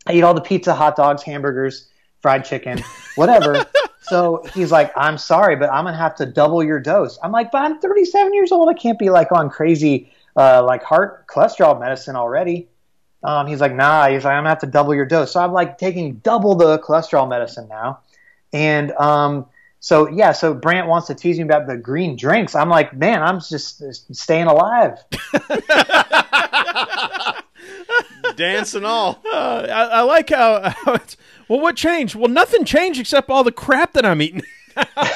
I eat all the pizza, hot dogs, hamburgers, fried chicken, whatever. So he's like, I'm sorry, but I'm gonna have to double your dose. I'm like, but I'm 37 years old. I can't be like on crazy like heart cholesterol medicine already. He's like, nah. He's like, I'm gonna have to double your dose. So I'm like taking double the cholesterol medicine now. And so Brant wants to tease me about the green drinks. I'm like, man, I'm just staying alive. Dance and all. I like how it's, well, what changed? Well, nothing changed except all the crap that I'm eating.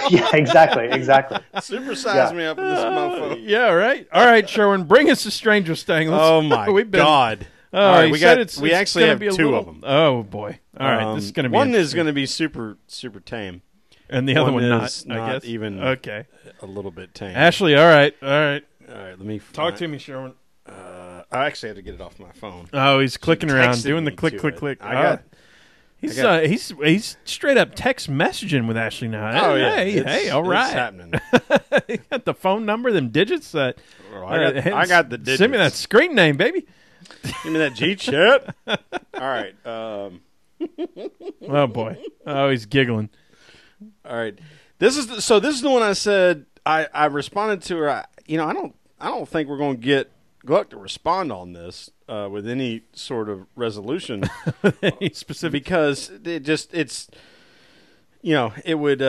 Yeah, exactly. Supersize me up with this mofo. Yeah, right. All right, Sherwin, bring us a Stranger's Thing. Oh my God! All right, we actually have two of them. Oh boy! All right, this is going to be one is going to be super tame, and the other one is not. I guess even okay. A little bit tame. Ashley, all right. Let me talk to me, Sherwin. I actually had to get it off my phone. Oh, he's clicking around, doing the click. He's straight up text messaging with Ashley now. Oh yeah, hey, all right. It's happening. You got the phone number, them digits. I got the digits. Send me that screen name, baby. Give me that G chat. All right. Oh boy. Oh, he's giggling. All right. This is the one I said. I responded to her. I don't think we're going to get Glueck to respond on this with any sort of resolution, any specific, because it would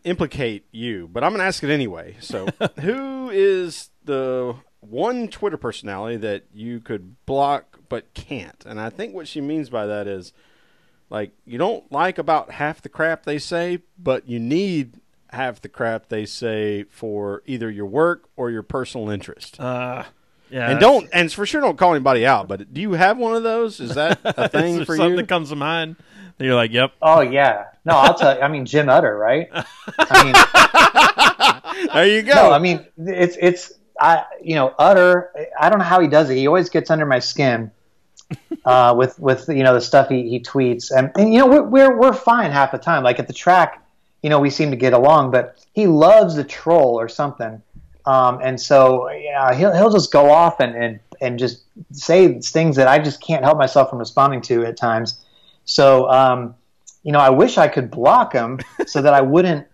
implicate you. But I'm going to ask it anyway. So, who is the one Twitter personality that you could block but can't? And I think what she means by that is, like, you don't like about half the crap they say, but you need half the crap they say for either your work or your personal interest. Yeah, and for sure don't call anybody out. But do you have one of those? Is that a thing for you? Something that comes to mind. You're like, yep. Oh yeah. No, I'll tell you. I mean, Jim Utter, right? I mean, there you go. No, I mean, Utter. I don't know how he does it. He always gets under my skin with the stuff he tweets, and we're fine half the time. Like at the track, we seem to get along, but he loves the troll or something. And so he'll just go off and just say things that I just can't help myself from responding to at times. So, I wish I could block him so that I wouldn't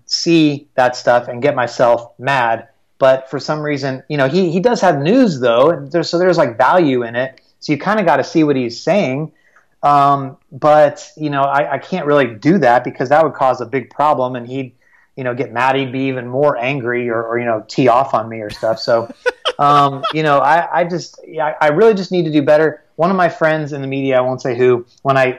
see that stuff and get myself mad. But for some reason, he does have news though, and there's like value in it. So you kind of got to see what he's saying. But I can't really do that because that would cause a big problem, and he'd get mad. He'd be even more angry or tee off on me or stuff. So, I really just need to do better. One of my friends in the media, I won't say who, when I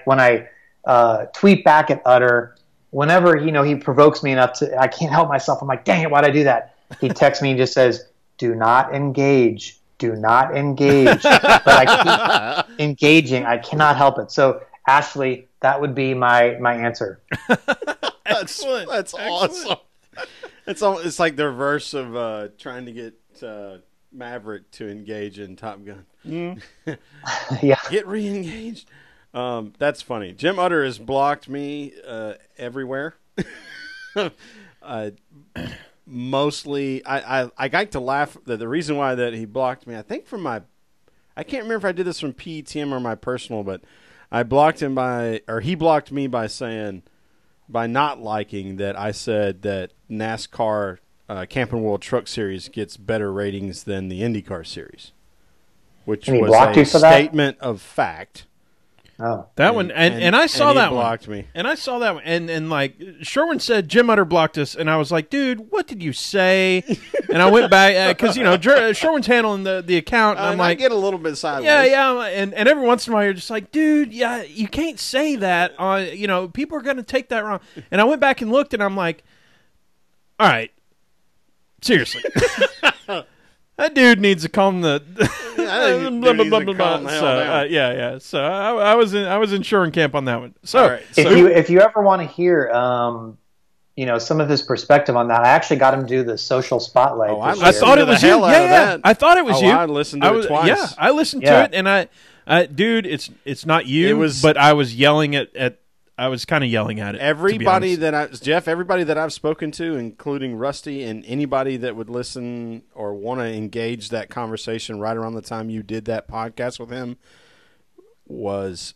tweet back at Utter, whenever, he provokes me enough I can't help myself. I'm like, dang it, why'd I do that? He texts me and just says, do not engage. Do not engage. But I keep engaging. I cannot help it. So, Ashley, that would be my answer. Excellent. That's awesome. It's like the reverse of trying to get Maverick to engage in Top Gun. Yeah. Get re-engaged. That's funny. Jim Utter has blocked me everywhere. Mostly, I like to laugh. The reason why that he blocked me, I think I can't remember if I did this from PETM or my personal, but I blocked him he blocked me by not liking that I said that NASCAR Camping World Truck Series gets better ratings than the IndyCar Series, which was a statement of fact. Oh, that one, and I saw that one. Blocked me, and I saw that one, and like Sherwin said, Jim Utter blocked us, and I was like, dude, what did you say? And I went back because Sherwin's handling the account, and I'm like, I get a little bit sideways. Yeah, and every once in a while you're just like, dude, yeah, you can't say that. People are going to take that wrong. And I went back and looked, and I'm like, all right, seriously. That dude needs to calm the yeah. So I was in Sherwin camp on that one. So, right. If you ever want to hear some of his perspective on that, I actually got him to do the social spotlight. I thought it was you. Yeah. I thought it was you. I listened to it twice. Yeah, I listened to it, and I dude, it's not you. But I was yelling at. I was kind of yelling at it. Everybody that I've spoken to, including Rusty, and anybody that would listen or want to engage that conversation right around the time you did that podcast with him, was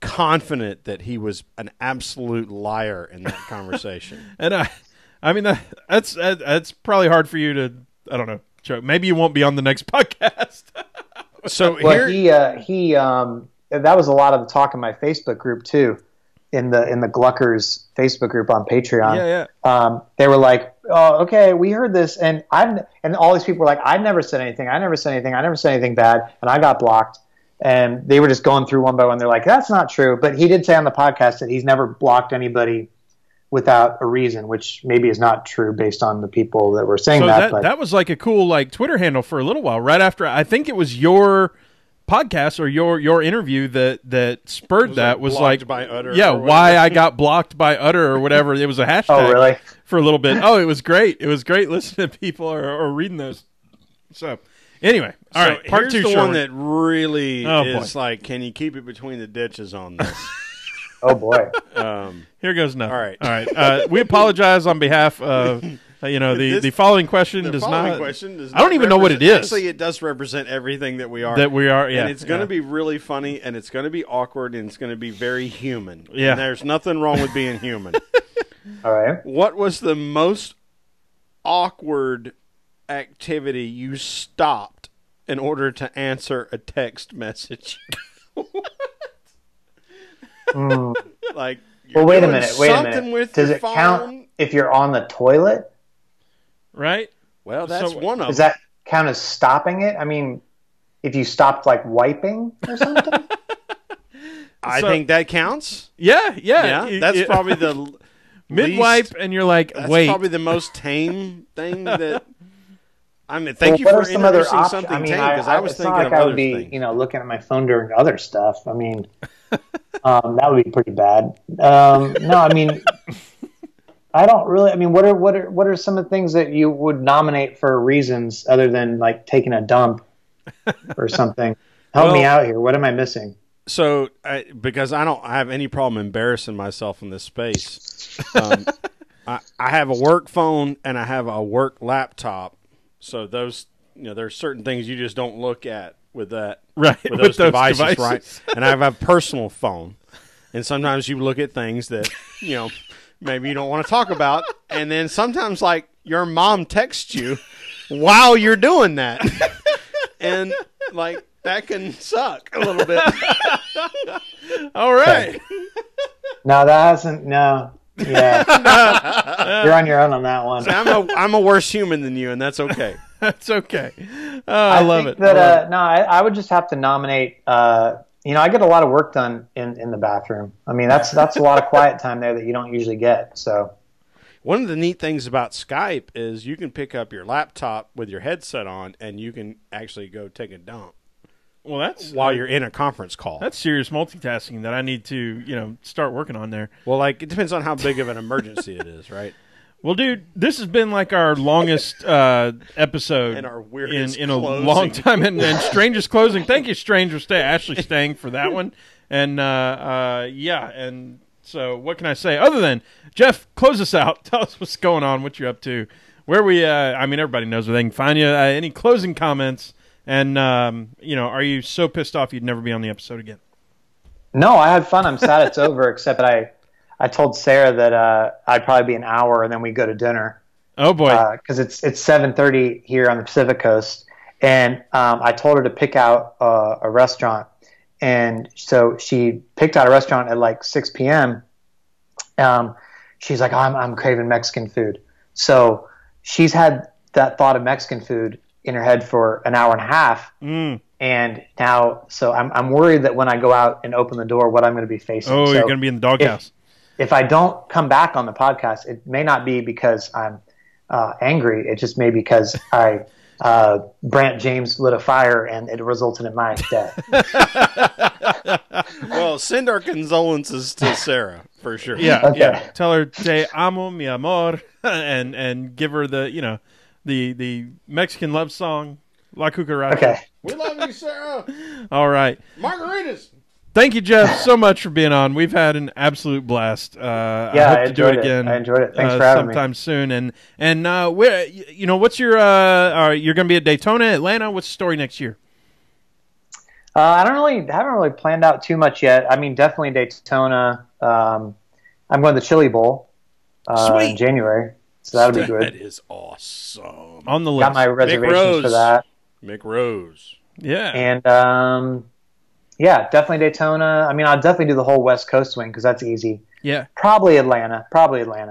confident that he was an absolute liar in that conversation. And I mean that's probably hard for you to, I don't know, Joe. Maybe you won't be on the next podcast. So he that was a lot of the talk in my Facebook group too. In the Glueckers Facebook group on Patreon. Yeah. They were like, oh, okay, we heard this, and all these people were like, I've never said anything, I never said anything bad, and I got blocked. And they were just going through one by one. They're like, that's not true. But he did say on the podcast that he's never blocked anybody without a reason, which maybe is not true based on the people that were saying that. But that was like a cool Twitter handle for a little while, right after I think it was your podcast or your interview that spurred that was like by Utter, why I got blocked by Utter or whatever. It was a hashtag. Oh, really? For a little bit. Oh, it was great. It was great listening to people or reading those. So anyway, all right. Part here's two. The one that really is boy. like, can you keep it between the ditches on this? Oh boy. Here goes nothing. All right. We apologize on behalf of. The following question does not. I don't even know what it is. Actually, it does represent everything that we are. Yeah. And it's going to be really funny, and it's going to be awkward, and it's going to be very human. Yeah. And there's nothing wrong with being human. All right. What was the most awkward activity you stopped in order to answer a text message? Like, well, wait a minute. Does it count if you're on the toilet? Right. Well, that's one of them. Does that count as stopping it? I mean, if you stopped like wiping or something? I think that counts. Yeah. That's probably the mid-wipe, and you're like, that's wait. That's probably the most tame thing that. I mean, thank you for introducing something tame, because I was thinking of other things. It's not like I would be, looking at my phone during other stuff. I mean, that would be pretty bad. No, I mean. I don't really. I mean, what are some of the things that you would nominate for reasons other than like taking a dump or something? Help me out here. What am I missing? So, because I don't have any problem embarrassing myself in this space, I have a work phone and I have a work laptop, So those, there's certain things you just don't look at with that, Right, with those devices, right? And I have a personal phone, and sometimes you look at things that maybe you don't want to talk about, and then sometimes like your mom texts you while you're doing that, and like that can suck a little bit. All right. No, that hasn't. No. Yeah. You're on your own on that one. So I'm a worse human than you, and that's okay. That's okay. I love think it. That, no, I would just have to nominate. I get a lot of work done in the bathroom. I mean, that's a lot of quiet time there that you don't usually get. So, one of the neat things about Skype is you can pick up your laptop with your headset on, and you can actually go take a dump. Well, that's while you're in a conference call. That's serious multitasking that I need to, start working on there. Well, like it depends on how big of an emergency it is, right? Well, dude, this has been like our longest episode and our weirdest in a long time, and strangest closing. Thank you, stranger, actually staying for that one. And and so what can I say other than Jeff? Close us out. Tell us what's going on, what you're up to, where we. Everybody knows where they can find you. Any closing comments? And, are you so pissed off you'd never be on the episode again? No, I had fun. I'm sad it's over, except that I told Sarah that I'd probably be an hour, and then we go to dinner. Oh, boy. Because it's 7:30 here on the Pacific Coast. And I told her to pick out a restaurant. And so she picked out a restaurant at like 6 p.m. She's like, I'm craving Mexican food. So she's had that thought of Mexican food in her head for an hour and a half. And now, so I'm worried that when I go out and open the door, what I'm going to be facing. Oh, so you're going to be in the doghouse. If I don't come back on the podcast, it may not be because I'm angry. It just may be because Brant James lit a fire and it resulted in my death. Well, send our condolences to Sarah for sure. Yeah, okay. Yeah. Tell her "Te amo, mi amor," and give her the the Mexican love song La Cucaracha. Okay. We love you, Sarah. All right. Margaritas. Thank you, Jeff, so much for being on. We've had an absolute blast. I hope to do it again. I enjoyed it. Thanks for having me. Sometime soon. And where, what's your you're going to be at Daytona, Atlanta? What's the story next year? Haven't really planned out too much yet. I mean, definitely Daytona. I'm going to the Chili Bowl in January, so that'll be good. That is awesome. On the list. Got my reservations for that. Mick Rose. Yeah. And yeah, definitely Daytona. I mean, I'll definitely do the whole West Coast swing because that's easy. Yeah. Probably Atlanta.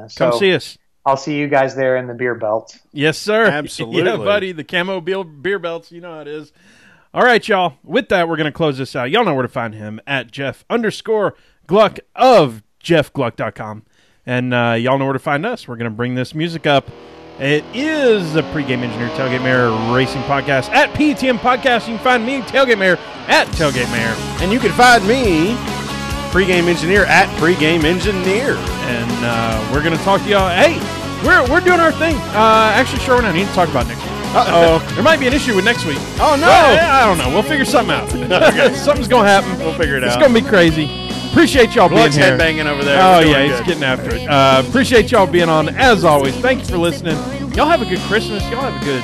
So come see us. I'll see you guys there in the beer belt. Yes, sir. Absolutely. Yeah, buddy. The camo beer belts. You know how it is. All right, y'all. With that, we're going to close this out. Y'all know where to find him at Jeff_Glueck of JeffGlueck.com. And y'all know where to find us. We're going to bring this music up. It is the Pregame Engineer Tailgate Mayor Racing Podcast at PTM Podcast. You can find me, Tailgate Mayor, at Tailgate Mayor. And you can find me, Pregame Engineer, at Pregame Engineer. And we're going to talk to y'all. Hey, we're doing our thing. Actually, Sherwin, I need to talk about next week. Uh-oh. There might be an issue with next week. Oh, no. Well, I don't know. We'll figure something out. Okay. Something's going to happen. We'll figure it out. It's going to be crazy. Appreciate y'all being here. Headbanging over there. Oh, yeah, he's getting after it. Appreciate y'all being on, as always. Thank you for listening. Y'all have a good Christmas. Y'all have a good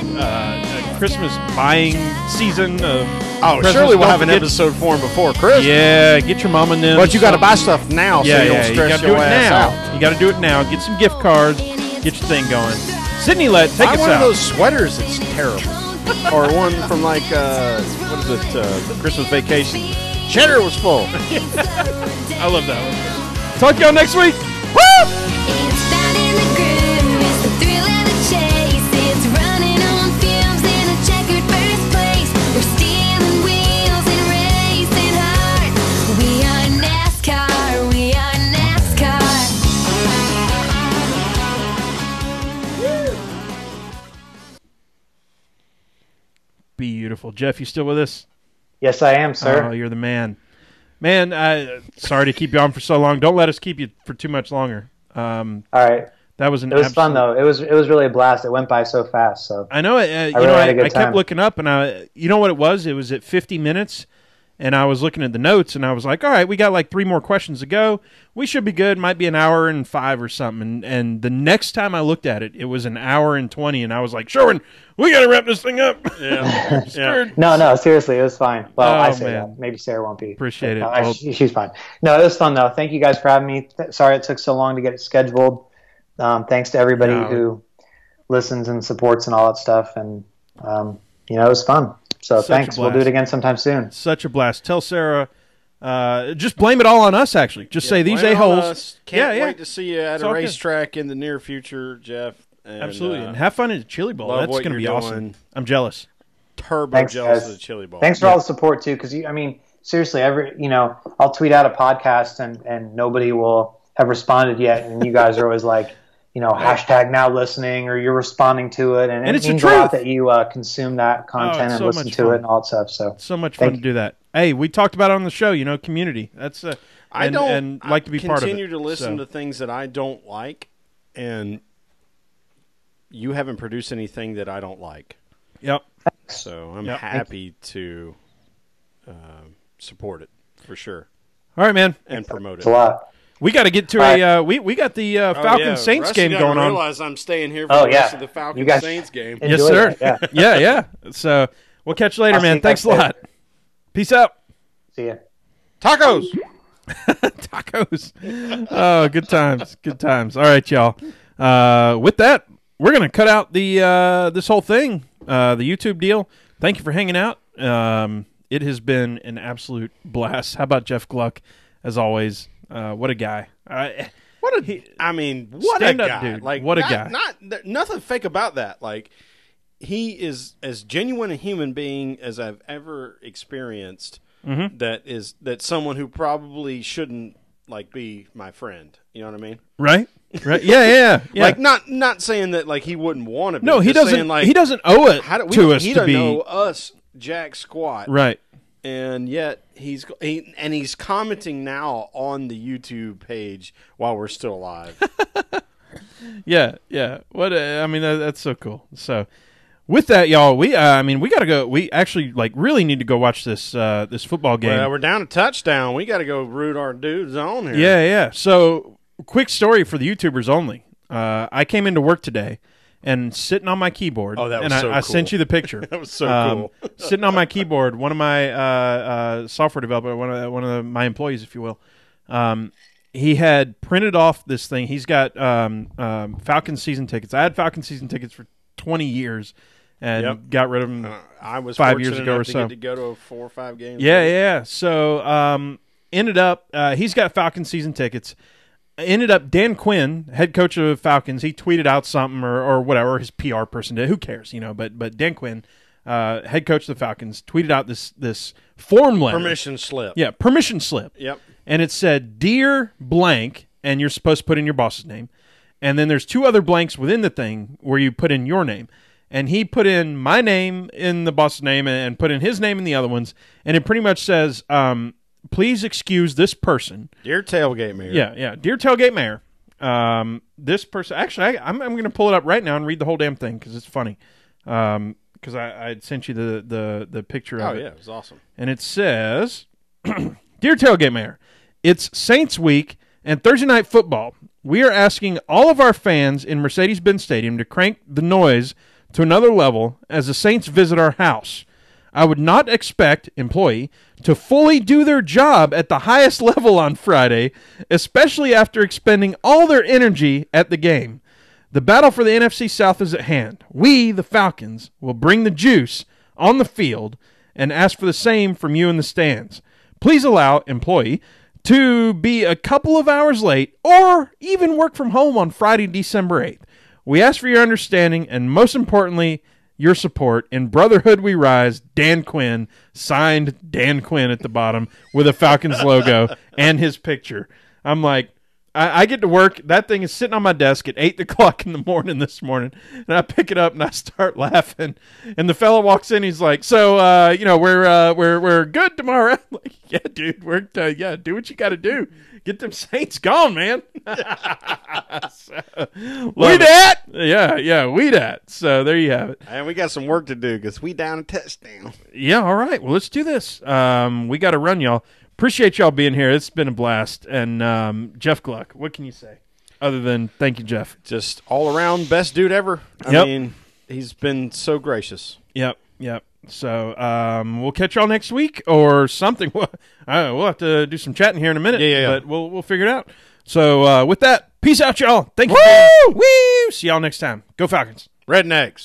Christmas buying season. Surely we'll have an episode for him before Christmas. Yeah, get your mom and them. But you got to buy stuff now so you don't stress your ass out. You got to do it now. Get some gift cards. Get your thing going. Sydney, take us out. Buy one of those sweaters that's terrible. Or one from what is it, the Christmas Vacation. Cheddar was full. I love that one. Talk to y'all next week. Woo! It's found in the groove, it's the thrill of the chase. It's running on fumes in a checkered first place. We're stealing wheels and racing hard. We are NASCAR, we are NASCAR. Beautiful. Jeff, you still with us? Yes, I am, sir. Oh, you're the man. Man, sorry to keep you on for so long. Don't let us keep you for too much longer. All right. That was It was fun though. It was really a blast. It went by so fast. So I know. I kept looking up, and you know what it was? It was at 50 minutes, and I was looking at the notes, and I was like, all right, we got like 3 more questions to go. We should be good. Might be an hour and 5 or something. And the next time I looked at it, it was an hour and 20, and I was like, Sherwin, we got to wrap this thing up. Yeah. No, seriously, it was fine. Well, Oh, I say man. that. Maybe Sarah won't be. Appreciate it. No, Well- she's fine. No, it was fun, though. Thank you guys for having me. Sorry it took so long to get it scheduled. Thanks to everybody who listens and supports and all that stuff. And, it was fun. So Such a thanks. We'll do blast. it again sometime soon. Such a blast. Tell Sarah, just blame it all on us, actually. Just say these Blame it on a-holes. us. Can't wait to see you at It's a all good. racetrack in the near future, Jeff. And, Absolutely. And have fun at the Chili Bowl. love That's what going to be you're awesome. doing. I'm jealous. turbo Thanks, jealous guys. of the Chili Bowl. Thanks for all the support too, because seriously, I'll tweet out a podcast and nobody will have responded yet, and you guys are always like, hashtag now listening, or you're responding to it, and it it's the means a lot truth. that you consume that content it's and so listen much to fun. it and all that stuff. So So much fun to do that. Hey, we talked about it on the show, community. That's I don't like to be part of it. continue to listen So. to things that I don't like, and you haven't produced anything that I don't like. Yep. So I'm Yep. happy to support it for sure All right, man. and promote it's it. a lot. We got to get to we got the Falcons Saints game going on. Realize I'm staying here for Oh, the rest yeah. of the You Falcons guys- Saints game. Yes, Enjoy sir. that, yeah. Yeah. So we'll catch you later, I'll see man. you Thanks a guys lot. Peace out. See ya. Tacos. Tacos. Oh, good times. Good times. All right, y'all. With that, we're gonna cut out the this whole thing, the YouTube deal. Thank you for hanging out. It has been an absolute blast. How about Jeff Glueck, as always? What a guy. What a stand up guy. dude. Like, What a not- guy. Nothing fake about that. Like, he is as genuine a human being as I've ever experienced. Mm-hmm. That's someone who probably shouldn't be my friend. You know what I mean? Right. Right. Yeah. Like not saying that he wouldn't want to be. No, he just doesn't. saying, he doesn't owe it to us he to doesn't be know us jack squat. right. And yet he's commenting now on the YouTube page while we're still alive. Yeah. What? That's so cool. So, with that, y'all, we gotta go. We actually really need to go watch this this football game. Well, we're down a touchdown. We got to go root our dudes on here. Yeah. So, quick story for the YouTubers only. I came into work today and sitting on my keyboard. Oh, that was and so I cool. sent you the picture. That was so cool. Sitting on my keyboard, one of my software developer, one of my employees, if you will, he had printed off this thing. He's got Falcons season tickets. I had Falcons season tickets for 20 years and got rid of them. I was 5 fortunate years ago enough or to so. get to go to 4 or 5 games. Yeah. So ended up he's got Falcons season tickets. Ended up Dan Quinn, head coach of Falcons. He tweeted out something or whatever his PR person did. Who cares, But Dan Quinn, head coach of the Falcons, tweeted out this form letter. Permission slip. Yeah, permission slip. Yep. And it said, "Dear blank," and you're supposed to put in your boss's name. And then there's 2 other blanks within the thing where you put in your name. And he put in my name in the boss's name and put in his name in the other ones. And it pretty much says, please excuse this person. Dear Tailgate Mayor. Yeah. Dear Tailgate Mayor, this person. Actually, I'm going to pull it up right now and read the whole damn thing because it's funny. Because I had sent you the picture of Oh, it. yeah. It was awesome. And it says, Dear Tailgate Mayor, it's Saints Week and Thursday Night Football. We are asking all of our fans in Mercedes-Benz Stadium to crank the noise to another level as the Saints visit our house. I would not expect, employee, to fully do their job at the highest level on Friday, especially after expending all their energy at the game. The battle for the NFC South is at hand. We, the Falcons, will bring the juice on the field and ask for the same from you in the stands. Please allow, employee, to be a couple of hours late or even work from home on Friday, December 8th. We ask for your understanding and, most importantly, your support. In brotherhood we rise, Dan Quinn, signed Dan Quinn at the bottom with a Falcons logo and his picture. I'm like, I get to work. That thing is sitting on my desk at 8 o'clock in the morning this morning, and I pick it up and I start laughing. And the fella walks in. He's like, "So, we're good tomorrow." I'm like, "Yeah, dude, do what you got to do. Get them Saints gone, man." We that? Yeah, we that. So there you have it. And we got some work to do because we down a touchdown. Yeah, all right. Well, let's do this. We got to run, y'all. Appreciate y'all being here. It's been a blast. And Jeff Glueck, what can you say other than thank you, Jeff? Just all around best dude ever. I mean, he's been so gracious. Yep. So we'll catch y'all next week or something. We'll have to do some chatting here in a minute. Yeah. But we'll figure it out. So with that, peace out, y'all. Thank you. Woo! See y'all next time. Go Falcons. Rednecks.